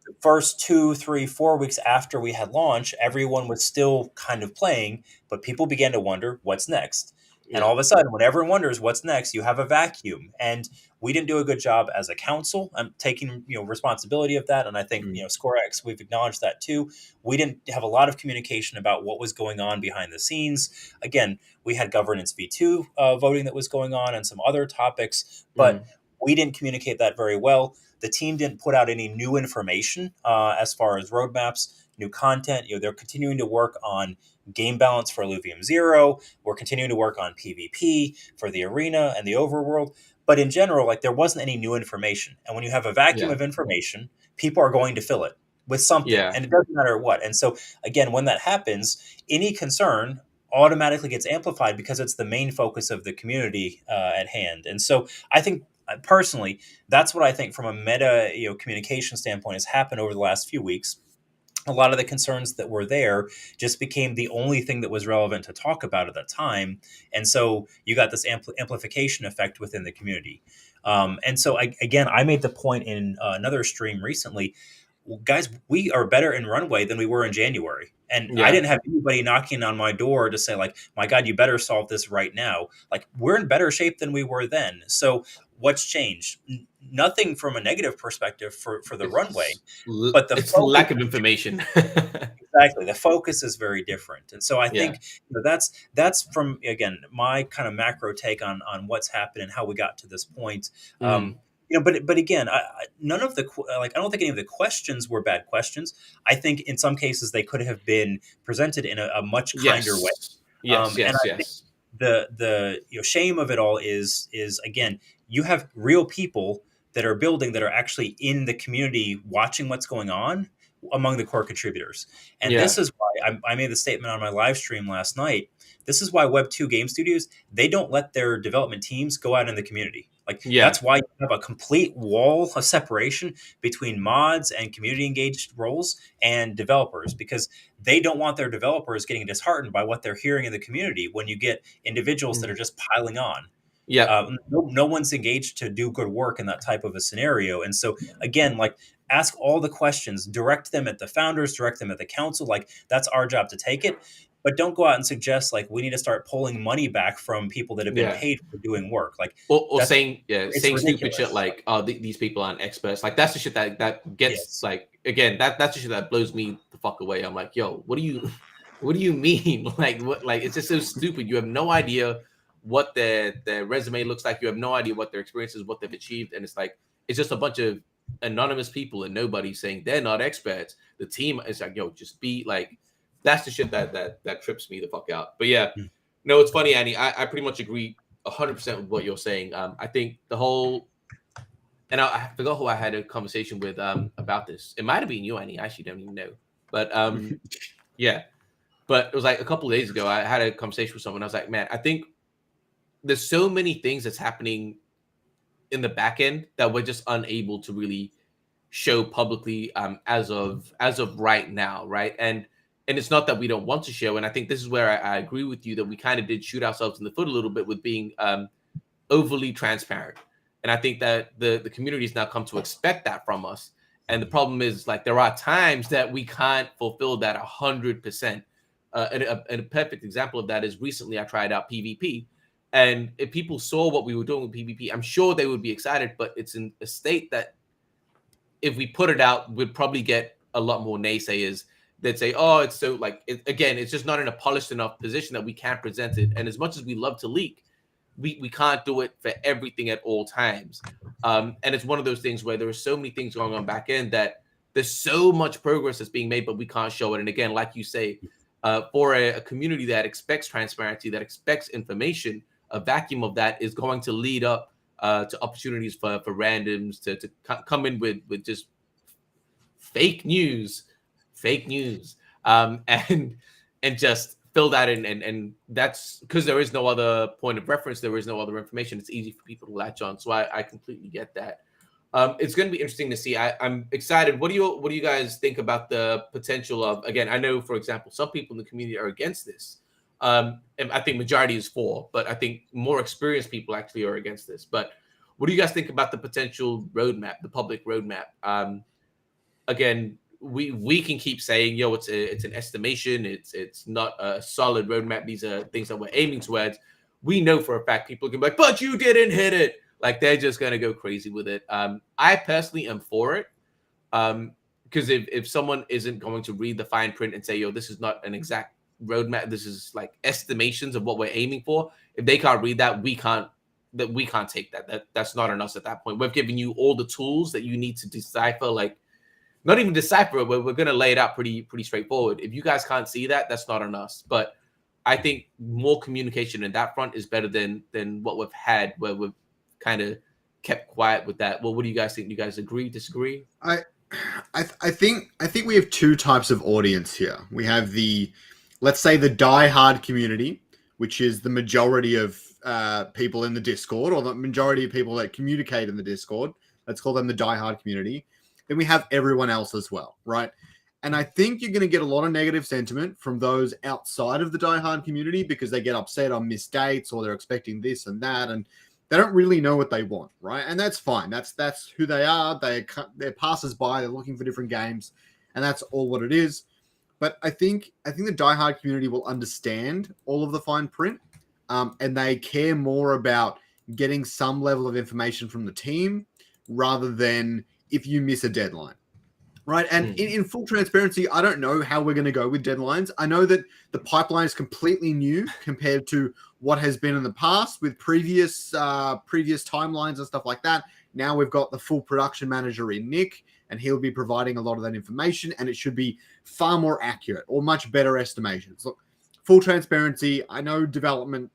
the first 2, 3, 4 weeks after we had launched, everyone was still kind of playing, but people began to wonder what's next. Yeah. And all of a sudden, when everyone wonders what's next, you have a vacuum. And we didn't do a good job as a council. I'm taking responsibility of that. And I think ScoreX, we've acknowledged that too. We didn't have a lot of communication about what was going on behind the scenes. Again, we had governance V2 voting that was going on and some other topics, but we didn't communicate that very well. The team didn't put out any new information as far as roadmaps, new content. They're continuing to work on game balance for Illuvium 0. We're continuing to work on PvP for the arena and the overworld. But in general, there wasn't any new information. And when you have a vacuum of information, people are going to fill it with something. And it doesn't matter what. And so, again, when that happens, any concern automatically gets amplified because it's the main focus of the community at hand. And so I think, personally, that's what I think from a meta communication standpoint has happened over the last few weeks. A lot of the concerns that were there just became the only thing that was relevant to talk about at that time. And so you got this amplification effect within the community. And so, I made the point in another stream recently, guys, we are better in runway than we were in January. And I didn't have anybody knocking on my door to say, my God, you better solve this right now. We're in better shape than we were then. So what's changed? Nothing from a negative perspective for the runway, but the lack of information. Exactly. The focus is very different. And so I think that's from, again, my kind of macro take on what's happened and how we got to this point. But again, none of the I don't think any of the questions were bad questions. I think in some cases they could have been presented in a much kinder way. Yes. Think the shame of it all is again, you have real people that are building that are actually in the community watching what's going on among the core contributors. And this is why I made the statement on my live stream last night. This is why Web2 game studios, they don't let their development teams go out in the community. That's why you have a complete wall of separation between mods and community engaged roles and developers, because they don't want their developers getting disheartened by what they're hearing in the community when you get individuals that are just piling on. No one's engaged to do good work in that type of a scenario. And so again, ask all the questions, direct them at the founders, direct them at the council. That's our job to take it. But don't go out and suggest we need to start pulling money back from people that have been paid for doing work. Or saying stupid shit these people aren't experts. That's the shit that gets again, that's the shit that blows me the fuck away. I'm yo, what do you mean? It's just so stupid. You have no idea what their resume looks like. You have no idea what their experience is, what they've achieved, and it's just a bunch of anonymous people and nobody saying they're not experts. The team is yo, just be That's the shit that trips me the fuck out. But yeah, no, it's funny, Annie. I pretty much agree 100% with what you're saying. I think the whole, and I forgot who I had a conversation with about this. It might have been you, Annie. I actually don't even know. But yeah. But it was like a couple of days ago, I had a conversation with someone. I was like, man, I think there's so many things that's happening in the back end that we're just unable to really show publicly as of right now, right? And it's not that we don't want to show. And I think this is where I agree with you that we kind of did shoot ourselves in the foot a little bit with being overly transparent. And I think that the community has now come to expect that from us. And the problem is, like, there are times that we can't fulfill that 100%. And a perfect example of that is recently I tried out PvP. And if people saw what we were doing with PvP, I'm sure they would be excited, but it's in a state that if we put it out, we'd probably get a lot more naysayers that say, oh, it's so like, again, it's just not in a polished enough position that we can't present it. And as much as we love to leak, we can't do it for everything at all times. And it's one of those things where there are so many things going on back end that there's so much progress that's being made, but we can't show it. And again, like you say, for a community that expects transparency, that expects information, a vacuum of that is going to lead up to opportunities for randoms to come in with just fake news, and just fill that in. And that's because there is no other point of reference. There is no other information. It's easy for people to latch on. So I completely get that. It's going to be interesting to see. I'm excited. What do you guys think about the potential of, again, I know, for example, some people in the community are against this. And I think majority is for, but I think more experienced people actually are against this. But what do you guys think about the potential roadmap, the public roadmap? Again, we can keep saying, yo, it's an estimation. It's not a solid roadmap. These are things that we're aiming towards. We know for a fact people can be like, but you didn't hit it. Like, they're just going to go crazy with it. I personally am for it. Because if someone isn't going to read the fine print and say, yo, this is not an exact roadmap, this is like estimations of what we're aiming for. If they can't read that, we can't take that. That's not on us at that point. We've given you all the tools that you need to decipher, like, not even decipher it, but we're going to lay it out pretty straightforward. If you guys can't see that, that's not on us. But I think more communication in that front is better than what we've had, where we've kind of kept quiet with that. Well, what do you guys think? Do you guys agree, disagree? I think we have two types of audience here. We have let's say the diehard community, which is the majority of people in the Discord, or the majority of people that communicate in the Discord. Let's call them the diehard community. Then we have everyone else as well, right? And I think you're going to get a lot of negative sentiment from those outside of the diehard community because they get upset on missed dates, or they're expecting this and that, and they don't really know what they want, right? And that's fine. That's who they are. They're passers-by. They're looking for different games, and that's all what it is. But I think the diehard community will understand all of the fine print, and they care more about getting some level of information from the team rather than if you miss a deadline, right? And in full transparency, I don't know how we're going to go with deadlines. I know that the pipeline is completely new compared to what has been in the past with previous timelines and stuff like that. Now we've got the full production manager in Nick, and he'll be providing a lot of that information, and it should be far more accurate or much better estimations. Look, full transparency, I know development,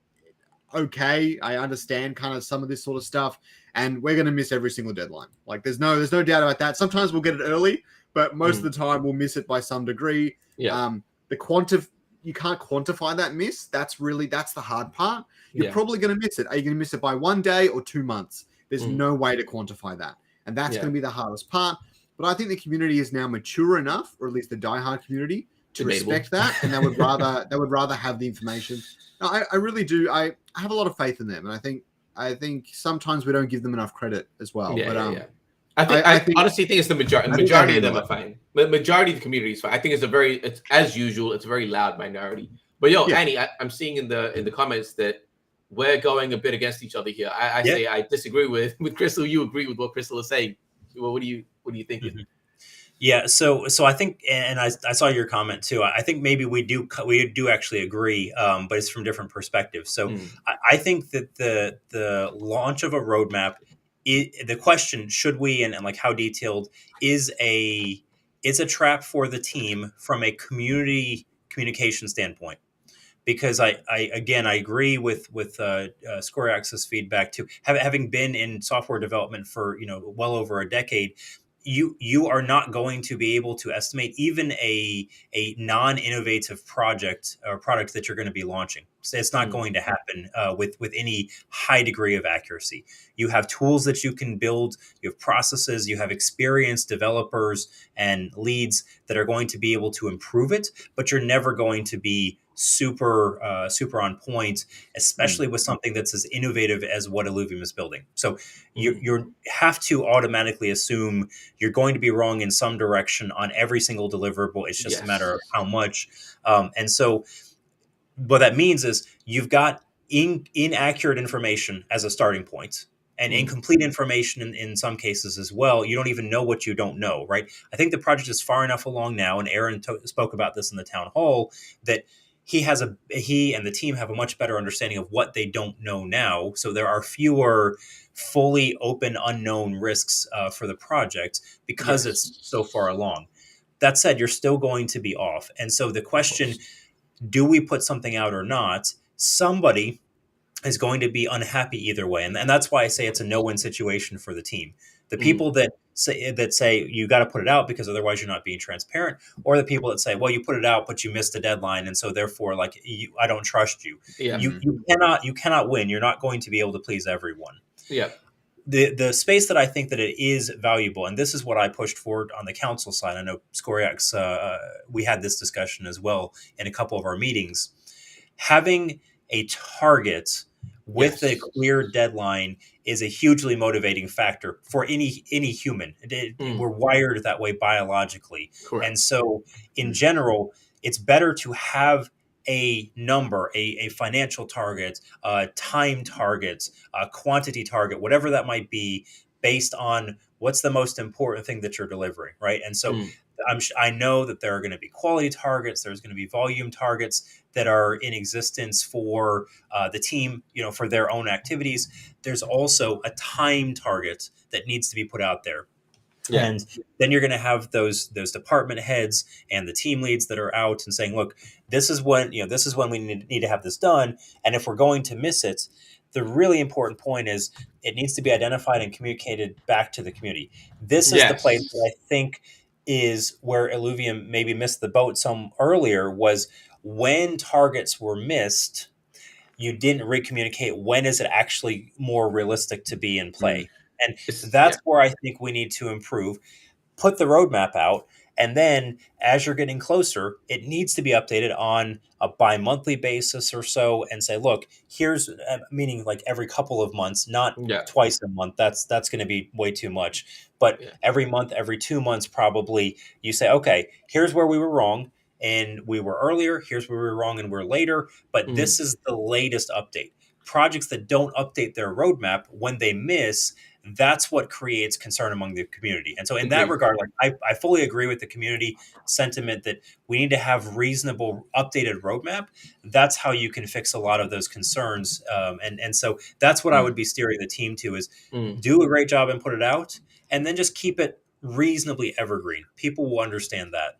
okay, I understand kind of some of this sort of stuff, and we're going to miss every single deadline. Like, there's no doubt about that. Sometimes we'll get it early, but most of the time we'll miss it by some degree. Yeah. You can't quantify that miss. That's the hard part. You're probably going to miss it. Are you going to miss it by 1 day or 2 months? There's no way to quantify that. And that's going to be the hardest part. But I think the community is now mature enough, or at least the diehard community, to respect that, and they would rather have the information. No, I really do. I have a lot of faith in them, and I think sometimes we don't give them enough credit as well. I honestly think it's the majority. The majority of them are fine. The majority of the community is fine. I think it's as usual. It's a very loud minority. But Annie, I'm seeing in the comments that we're going a bit against each other here. I say I disagree with Crystal. You agree with what Crystal is saying. Well, what do you think? Mm-hmm. Yeah, so I think, and I saw your comment too. I think maybe we do actually agree, but it's from different perspectives. So I think that the launch of a roadmap, the question, should we and like how detailed is a trap for the team from a community communication standpoint. Because I agree with Scoriax's feedback too. Having been in software development for well over a decade, you are not going to be able to estimate even a non-innovative project or product that you're going to be launching. So it's not going to happen with any high degree of accuracy. You have tools that you can build, you have processes, you have experienced developers and leads that are going to be able to improve it, but you're never going to be super on point, especially with something that's as innovative as what Illuvium is building. So you have to automatically assume you're going to be wrong in some direction on every single deliverable. It's just a matter of how much. And so what that means is you've got inaccurate information as a starting point, and incomplete information in some cases as well. You don't even know what you don't know, right? I think the project is far enough along now, and Aaron spoke about this in the town hall, that he and the team have a much better understanding of what they don't know now. So there are fewer fully open unknown risks for the project because it's so far along. That said, you're still going to be off. And so the question, do we put something out or not? Somebody is going to be unhappy either way. And that's why I say it's a no-win situation for the team. The people that say you got to put it out because otherwise you're not being transparent, or the people that say, well, you put it out, but you missed the deadline. And so therefore, I don't trust you. Yeah. You cannot win. You're not going to be able to please everyone. Yeah. The space that I think that it is valuable, and this is what I pushed forward on the council side. I know Scoriax, we had this discussion as well in a couple of our meetings. Having a target with a clear deadline is a hugely motivating factor for any human. We're wired that way biologically. Correct. And so in general, it's better to have a number, a financial target, a time target, a quantity target, whatever that might be, based on what's the most important thing that you're delivering, right? And so I know that there are going to be quality targets, there's going to be volume targets that are in existence for the team, for their own activities. There's also a time target that needs to be put out there. Yeah. And then you're going to have those department heads and the team leads that are out and saying, look, this is when we need to have this done. And if we're going to miss it, the really important point is it needs to be identified and communicated back to the community. This is the place that I think is where Illuvium maybe missed the boat some earlier, was when targets were missed, you didn't recommunicate when is it actually more realistic to be in play. And that's where I think we need to improve. Put the roadmap out, and then as you're getting closer, it needs to be updated on a bi-monthly basis or so, and say, look, here's meaning like every couple of months, not twice a month. That's going to be way too much. But every month, every 2 months, probably you say, okay, here's where we were wrong, and we were earlier. Here's where we were wrong, and we're later. But this is the latest update. Projects that don't update their roadmap when they miss, that's what creates concern among the community. And so in that regard, I fully agree with the community sentiment that we need to have reasonable updated roadmap. That's how you can fix a lot of those concerns. And so that's what I would be steering the team to, is do a great job and put it out, and then just keep it reasonably evergreen. People will understand that.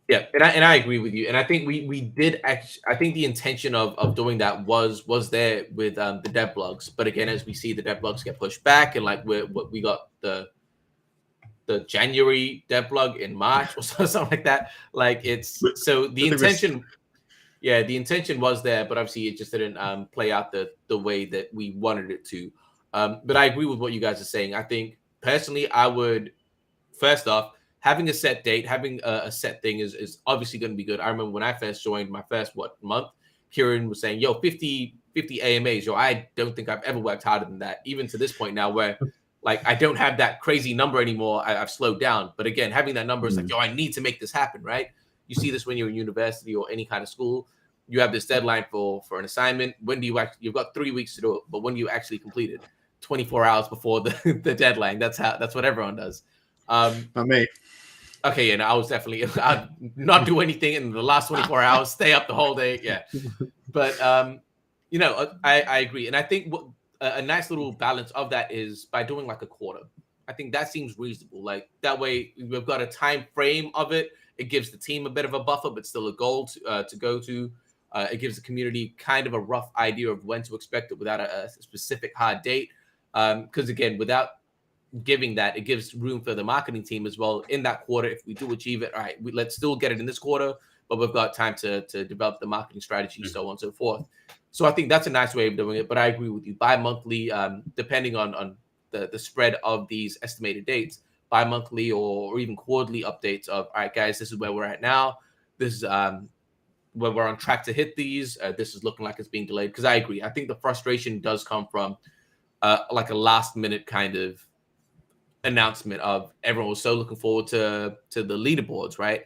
Yeah, and I agree with you. And I think we did actually, I think the intention of doing that was there with the dev blogs. But again, as we see, the dev blogs get pushed back, and we got the January dev blog in March or something like that. So the intention, the intention was there, but obviously it just didn't play out the way that we wanted it to. But I agree with what you guys are saying. I think personally, I would, first off, having a set date, having a set thing is obviously going to be good. I remember when I first joined, my first month, Kieran was saying, yo, 50 AMAs. Yo, I don't think I've ever worked harder than that. Even to this point now where I don't have that crazy number anymore. I've slowed down. But again, having that number is yo, I need to make this happen, right? You see this when you're in university or any kind of school. You have this deadline for an assignment. When do you you've got 3 weeks to do it, but when do you actually complete it? 24 hours before the deadline. That's what everyone does. Not me. Okay, and I was definitely, I'd not do anything in the last 24 hours, stay up the whole day. Yeah. But, I agree. And I think a nice little balance of that is by doing a quarter. I think that seems reasonable. That way we've got a time frame of it, It gives the team a bit of a buffer, but still a goal to go to. It gives the community kind of a rough idea of when to expect it without a specific hard date. Because again, without giving that, it gives room for the marketing team as well in that quarter. If we do achieve it, all right, let's still get it in this quarter, but we've got time to develop the marketing strategy, so on and so forth. So I think that's a nice way of doing it. But I agree with you, bi-monthly, depending on the spread of these estimated dates, bi-monthly or even quarterly updates of, all right, guys, this is where we're at now. This is where we're on track to hit these. This is looking like it's being delayed. Because I agree. I think the frustration does come from like a last minute kind of announcement of everyone was so looking forward to the leaderboards, right?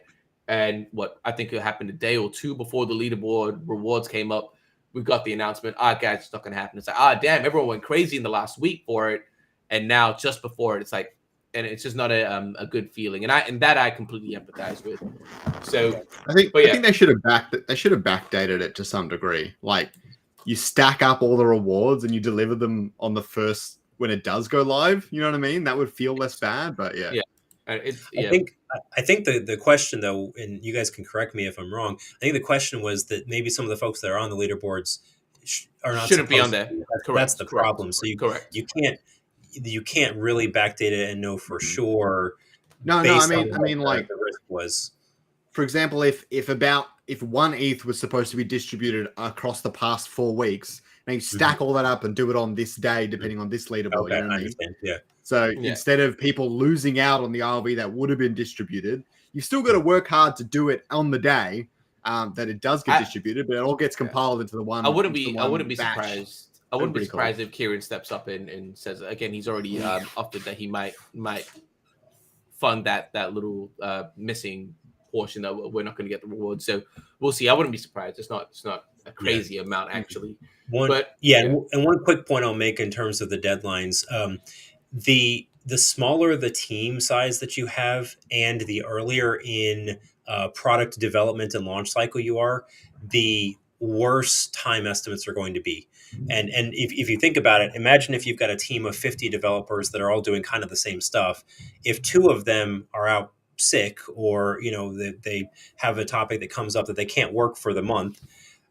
And what I think it happened a day or two before the leaderboard rewards came up, we got the announcement, guys, it's not going to happen. It's like, damn, everyone went crazy in the last week for it. And now just before it, it's like, and it's just not a good feeling. And that I completely empathize with. So I think they should have backdated it to some degree. Like, you stack up all the rewards and you deliver them on the first when it does go live. You know what I mean? That would feel less bad, but yeah. I think the question, though, and you guys can correct me if I'm wrong, I think the question was that maybe some of the folks that are on the leaderboards are not shouldn't be on there. That's the problem. So you can't really backdate it and know for sure. No, I mean, like the risk was. For example, if 1 ETH was supposed to be distributed across the past 4 weeks, now you stack all that up and do it on this day, depending on this leaderboard. Okay, you know what I understand. Yeah. So instead of people losing out on the RV that would have been distributed, you've still got to work hard to do it on the day that it does get distributed, but it all gets compiled into the one. I wouldn't be batch. surprised. I wouldn't be surprised if Kieran steps up and says again he's already offered that he might fund that little missing portion that we're not going to get the reward. So we'll see. I wouldn't be surprised. It's not a crazy amount actually. And one quick point I'll make in terms of the deadlines. The smaller the team size that you have and the earlier in product development and launch cycle you are, the worse time estimates are going to be. And if you think about it, imagine if you've got a team of 50 developers that are all doing kind of the same stuff. If 2 of them are out sick or they have a topic that comes up that they can't work for the month,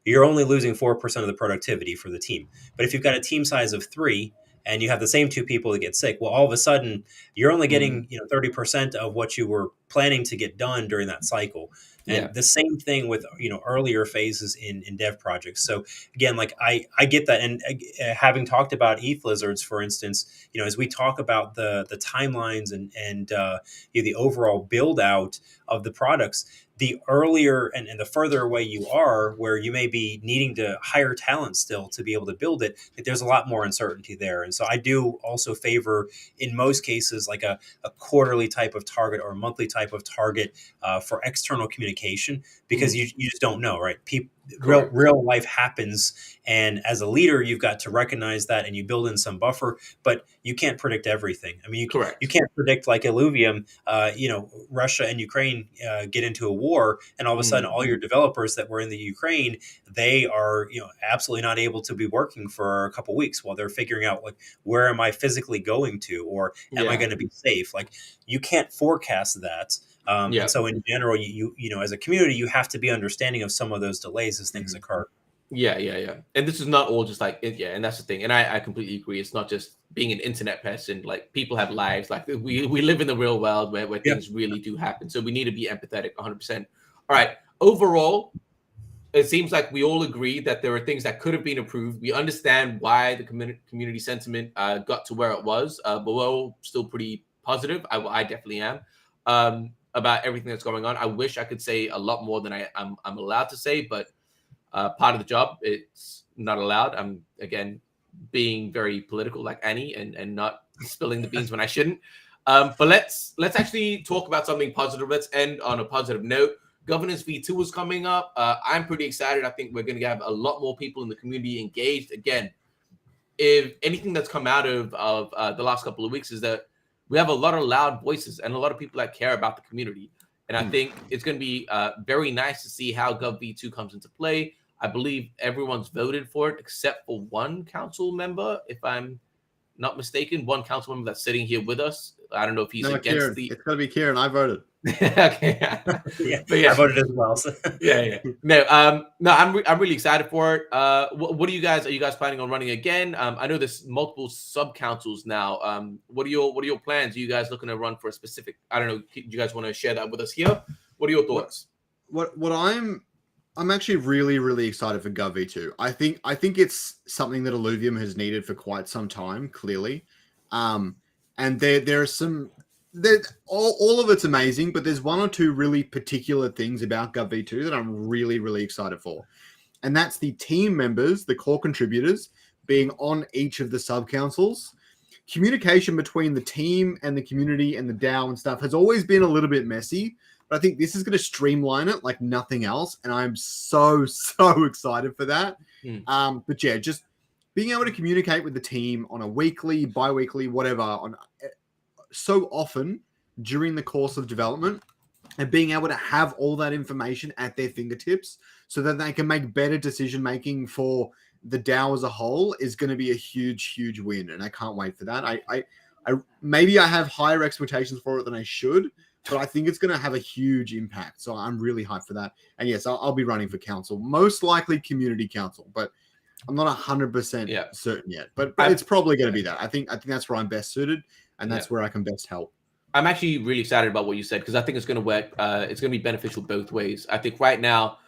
you're only losing 4% of the productivity for the team. But if you've got a team size of 3 and you have the same 2 people that get sick, well, all of a sudden you're only getting 30% of what you were planning to get done during that cycle. And the same thing with earlier phases in dev projects. So again, like I get that, and having talked about ETHLizards, for instance, as we talk about the timelines and the overall build out of the products, the earlier and the further away you are, where you may be needing to hire talent still to be able to build it, there's a lot more uncertainty there. And so I do also favor, in most cases, like a quarterly type of target or a monthly type of target for external communication, because you just don't know, right? Real life happens, and as a leader, you've got to recognize that and you build in some buffer, but you can't predict everything. I mean, you can't predict, like Illuvium, Russia and Ukraine get into a war, and all of a sudden all your developers that were in the Ukraine, they are absolutely not able to be working for a couple weeks while they're figuring out, like, where am I physically going to, or am I going to be safe? Like, you can't forecast that. And so in general, you as a community, you have to be understanding of some of those delays as things occur. Yeah. And this is not all just like, and that's the thing. And I completely agree. It's not just being an internet pest, and like people have lives. Like we live in the real world where things really do happen. So we need to be empathetic 100%. All right. Overall, it seems like we all agree that there are things that could have been improved. We understand why the community sentiment got to where it was, but we're all still pretty positive. I definitely am. About everything that's going on. I wish I could say a lot more than I'm allowed to say, but part of the job, it's not allowed. I'm, again, being very political like Annie and not spilling the beans when I shouldn't. But let's actually talk about something positive. Let's end on a positive note. Governance V2 is coming up. I'm pretty excited. I think we're going to have a lot more people in the community engaged. Again, if anything that's come out of the last couple of weeks is that we have a lot of loud voices and a lot of people that care about the community. And I think it's going to be very nice to see how Gov V2 comes into play. I believe everyone's voted for it except for one council member, if I'm not mistaken. One council member that's sitting here with us. I don't know if he's against Kieran. It's going to be Kieran. I voted. Okay. Yeah, But yeah. I voted as well. So. Yeah. No, I'm really excited for it. What are you guys planning on running again? I know there's multiple sub councils now. What are your plans? Are you guys looking to run for a specific? I don't know. Do you guys want to share that with us here? What are your thoughts? What I'm actually really excited for Gov V2. I think it's something that Illuvium has needed for quite some time, clearly. And there are some all of it's amazing, but there's one or two really particular things about Gov V2 that I'm really excited for. And that's the team members, the core contributors, being on each of the sub councils. Communication between the team and the community and the DAO and stuff has always been a little bit messy, but I think this is going to streamline it like nothing else, and I'm so excited for that. But yeah, just being able to communicate with the team on a weekly, bi-weekly, whatever, on so often during the course of development, and being able to have all that information at their fingertips so that they can make better decision making for the DAO as a whole is going to be a huge win, and I can't wait for that. I maybe I have higher expectations for it than I should, but I think it's going to have a huge impact. So I'm really hyped for that. And yes, I'll be running for council, most likely community council, but I'm not 100% certain yet. But it's probably going to be that. I think that's where I'm best suited, and that's where I can best help. I'm actually really excited about what you said because I think it's going to work. It's going to be beneficial both ways. I think right now,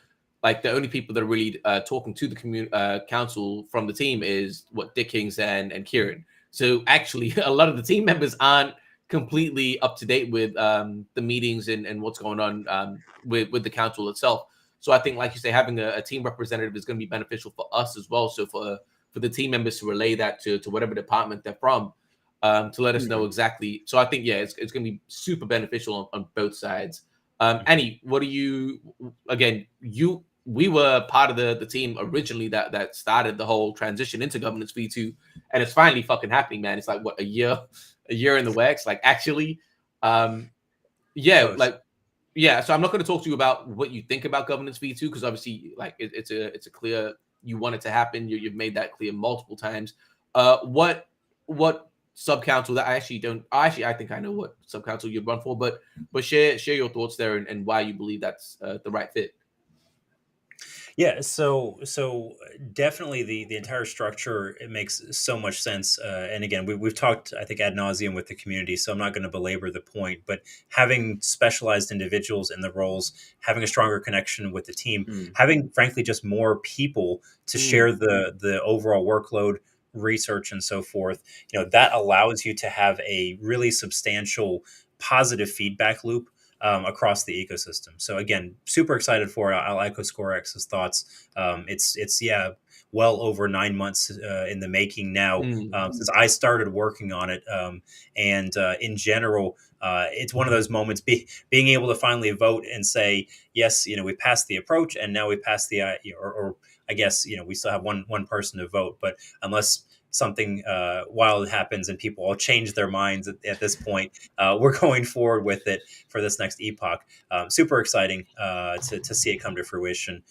like the only people that are really talking to the council from the team is Dick Kings and Kieran. So actually, a lot of the team members aren't completely up to date with the meetings and what's going on with the council itself. So I think, like you say, having a team representative is going to be beneficial for us as well. So for the team members to relay that to whatever department they're from, to let us know exactly. So I think, it's going to be super beneficial on both sides. Annie, what do you, again, we were part of the team originally that started the whole transition into governance V2, and it's finally fucking happening, man. It's like a year in the works, like actually. So I'm not going to talk to you about what you think about governance V2 because obviously, like it's a clear you want it to happen. You've made that clear multiple times. What sub council that I think I know what sub council you'd run for, but share your thoughts there and why you believe that's the right fit. Yeah, so definitely the entire structure, it makes so much sense. And again, we've talked, I think, ad nauseum with the community, so I'm not going to belabor the point. But having specialized individuals in the roles, having a stronger connection with the team, having, frankly, just more people to share the overall workload, research, and so forth, that allows you to have a really substantial positive feedback loop across the ecosystem. So again, super excited for it. I'll echo ScoreX's thoughts. It's well over 9 months in the making now since I started working on it. And in general, it's one of those moments being able to finally vote and say, yes, we passed the approach and now we passed the, or I guess, we still have one person to vote, but unless something wild happens and people all change their minds at this point, we're going forward with it for this next epoch. Super exciting to see it come to fruition.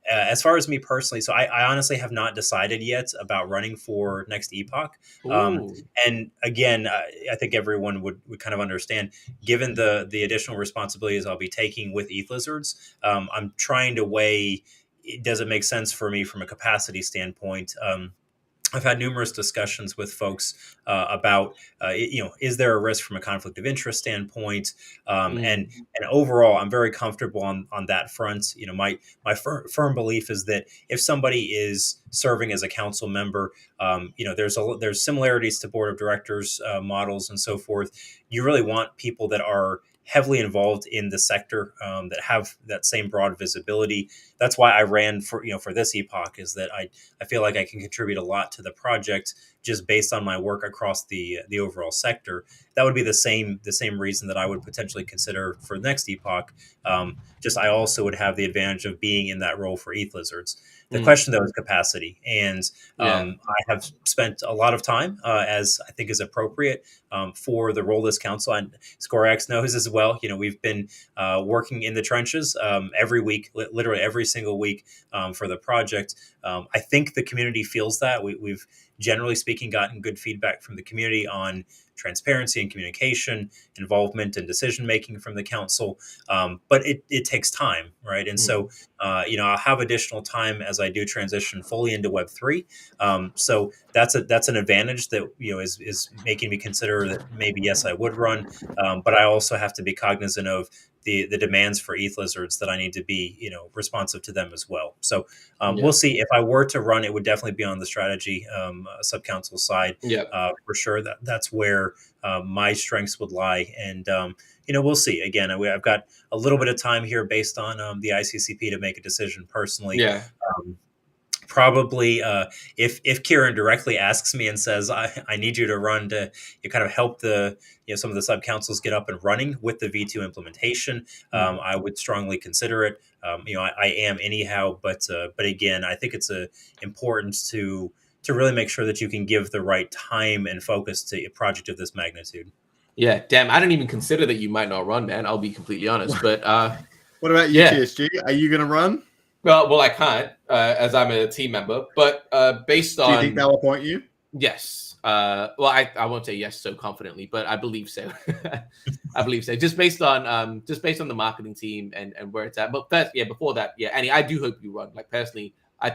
As far as me personally, so I honestly have not decided yet about running for next epoch. And again, I think everyone would kind of understand, given the additional responsibilities I'll be taking with ETHLizards, I'm trying to weigh, does it make sense for me from a capacity standpoint? I've had numerous discussions with folks about, is there a risk from a conflict of interest standpoint? And overall, I'm very comfortable on that front. My firm belief is that if somebody is serving as a council member, there's similarities to board of directors models and so forth. You really want people that are heavily involved in the sector, that have that same broad visibility. That's why I ran for this epoch, is that I feel like I can contribute a lot to the project just based on my work across the overall sector. That would be the same reason that I would potentially consider for the next epoch. Just I also would have the advantage of being in that role for ETHLizards. The question, though, is capacity. And I have spent a lot of time, as I think is appropriate, for the role of this council. And ScoreX knows as well. We've been working in the trenches every week, literally every single week, for the project. I think the community feels that. We've generally speaking, gotten good feedback from the community on transparency and communication, involvement and decision making from the council. But it takes time, right? And so, I'll have additional time as I do transition fully into Web3. So that's an advantage that is making me consider that maybe yes, I would run, but I also have to be cognizant of the demands for ETHLizards that I need to be responsive to them as well. So we'll see. If I were to run, it would definitely be on the strategy sub-council side. For sure. That's where my strengths would lie, and we'll see. Again, I've got a little bit of time here based on the ICCP to make a decision personally. Probably if Kieran directly asks me and says I need you to run to kind of help the some of the sub councils get up and running with the V2 implementation, I would strongly consider it. I am anyhow, but again, I think it's important to really make sure that you can give the right time and focus to a project of this magnitude. Yeah, damn, I didn't even consider that you might not run, man. I'll be completely honest. But what about you, TSG? Are you going to run? Well, I can't, as I'm a team member. But based on, do you think they'll appoint you? Yes. Well, I won't say yes so confidently, but I believe so. I believe so. Just based on the marketing team and where it's at. But first, before that, Annie, I do hope you run. Like personally, I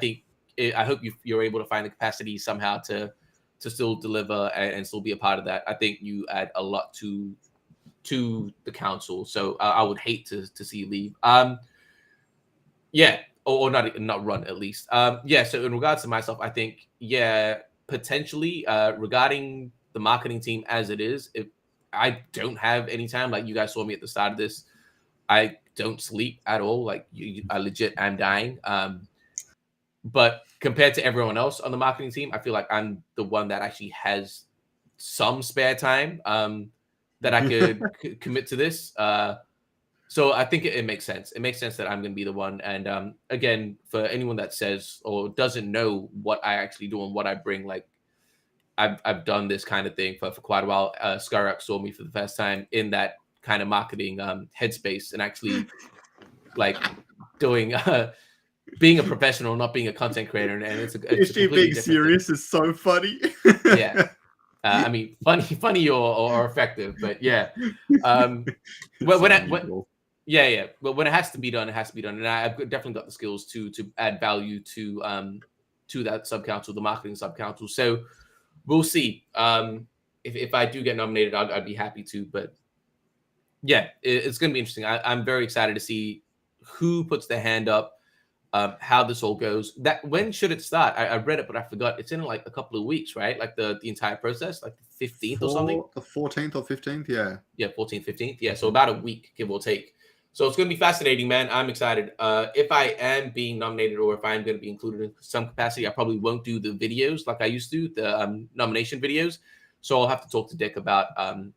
hope you're able to find the capacity somehow to still deliver and still be a part of that. I think you add a lot to the council. So I would hate to see you leave. Or not run at least. So in regards to myself, I think, potentially regarding the marketing team as it is, if I don't have any time, like you guys saw me at the start of this, I don't sleep at all. Like I legit am dying. But compared to everyone else on the marketing team, I feel like I'm the one that actually has some spare time that I could commit to this. So I think it makes sense. It makes sense that I'm going to be the one. And again, for anyone that says or doesn't know what I actually do and what I bring, like I've done this kind of thing for quite a while. Skyrock saw me for the first time in that kind of marketing headspace and actually like doing being a professional, not being a content creator. And it's being serious is so funny. I mean, funny or effective, but But when it has to be done, it has to be done. And I've definitely got the skills to add value to that sub council, the marketing sub council. So we'll see. If I do get nominated, I'd be happy to. But it's going to be interesting. I'm very excited to see who puts their hand up, how this all goes. When should it start? I read it, but I forgot. It's in like a couple of weeks, right? Like the entire process, like the 15th or something. The 14th or 15th, yeah. Yeah, 14th, 15th. Yeah, so about a week, give or take. So it's going to be fascinating, man. I'm excited. If I am being nominated or if I'm going to be included in some capacity, I probably won't do the videos like I used to, the nomination videos. So I'll have to talk to Dick about an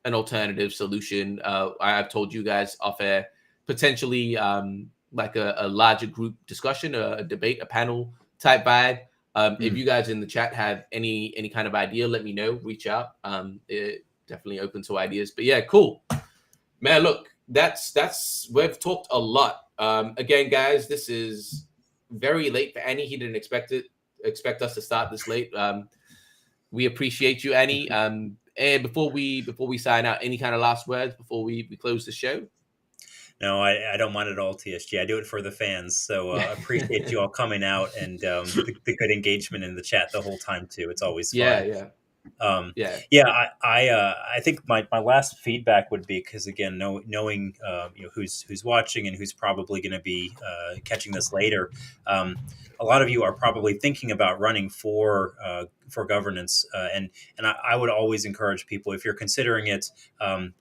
alternative solution. I've told you guys off air, potentially like a larger group discussion, a debate, a panel type vibe. If you guys in the chat have any kind of idea, let me know. Reach out. Definitely open to ideas. But yeah, cool, man. Look, that's we've talked a lot. Again, guys, this is very late for Annie. He didn't expect us to start this late. We appreciate you, Annie. And before we sign out, any kind of last words before we close the show? No, I don't mind at all, TSG. I do it for the fans. So I appreciate you all coming out and the good engagement in the chat the whole time too. It's always fun. I think my last feedback would be, because again, knowing who's watching and who's probably going to be catching this later, a lot of you are probably thinking about running for governance, and I would always encourage people, if you're considering it,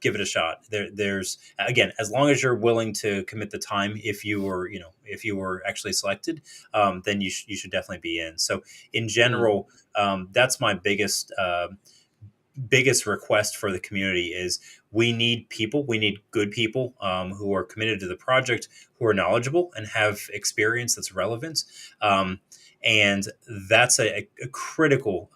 give it a shot. There's again, as long as you're willing to commit the time, if you were actually selected, then you should definitely be in. So in general, that's my biggest request for the community is we need good people who are committed to the project, who are knowledgeable and have experience that's relevant. And that's a critical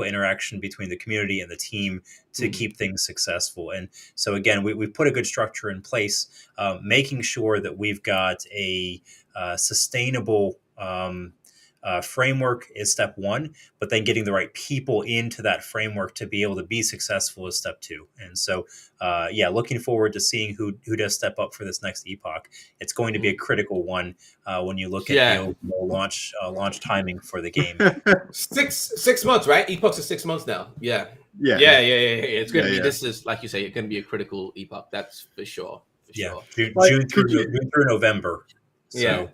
interaction between the community and the team to keep things successful. And so again, we've put a good structure in place, making sure that we've got a sustainable framework is step one, but then getting the right people into that framework to be able to be successful is step two. And so, looking forward to seeing who does step up for this next epoch. It's going to be a critical one when you look at the overall launch timing for the game. 6 months, right? Epochs are 6 months now. Yeah. It's going to be. This is, like you say, it's going to be a critical epoch. That's for sure. June through November. So.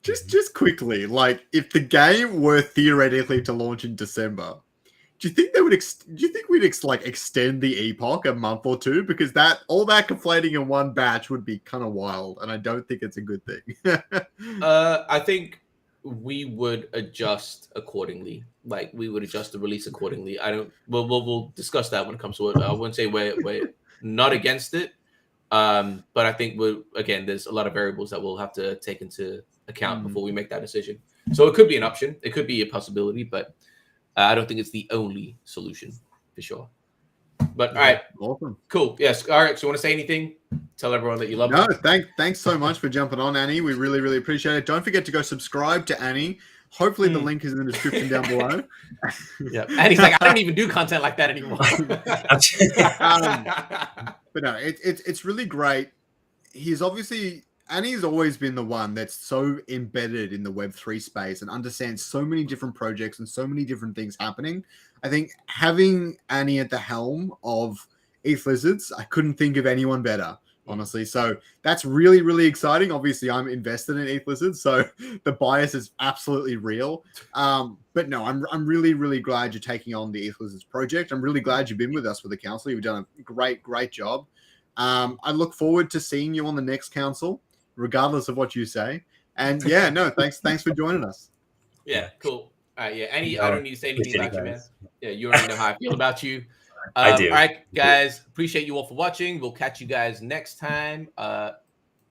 Just quickly, like if the game were theoretically to launch in December, do you think they would? Do you think we'd extend the epoch a month or two? Because all that conflating in one batch would be kind of wild, and I don't think it's a good thing. I think we would adjust accordingly. Like we would adjust the release accordingly. We'll discuss that when it comes to it. I wouldn't say we're not against it, but I think there's a lot of variables that we'll have to take into account before we make that decision. So it could be an option, it could be a possibility, but I don't think it's the only solution for sure. But all right, awesome, cool, yes. All right, so you want to say anything? Tell everyone that you love them. Thanks so much for jumping on, Annie. We really appreciate it. Don't forget to go subscribe to Annie. Hopefully the link is in the description down below. Yeah, Annie's like, I don't even do content like that anymore. But no, it's really great. Annie's always been the one that's so embedded in the Web3 space and understands so many different projects and so many different things happening. I think having Annie at the helm of ETHLizards, I couldn't think of anyone better, honestly. So that's really exciting. Obviously, I'm invested in ETHLizards, so the bias is absolutely real. But no, I'm really glad you're taking on the ETHLizards project. I'm really glad you've been with us for the council. You've done a great job. I look forward to seeing you on the next council, regardless of what you say. And thanks for joining us. Yeah, cool. All right, Annie, I don't need to say anything about you, man. Yeah, you already know how I feel about you. I do. All right, guys, appreciate you all for watching. We'll catch you guys next time.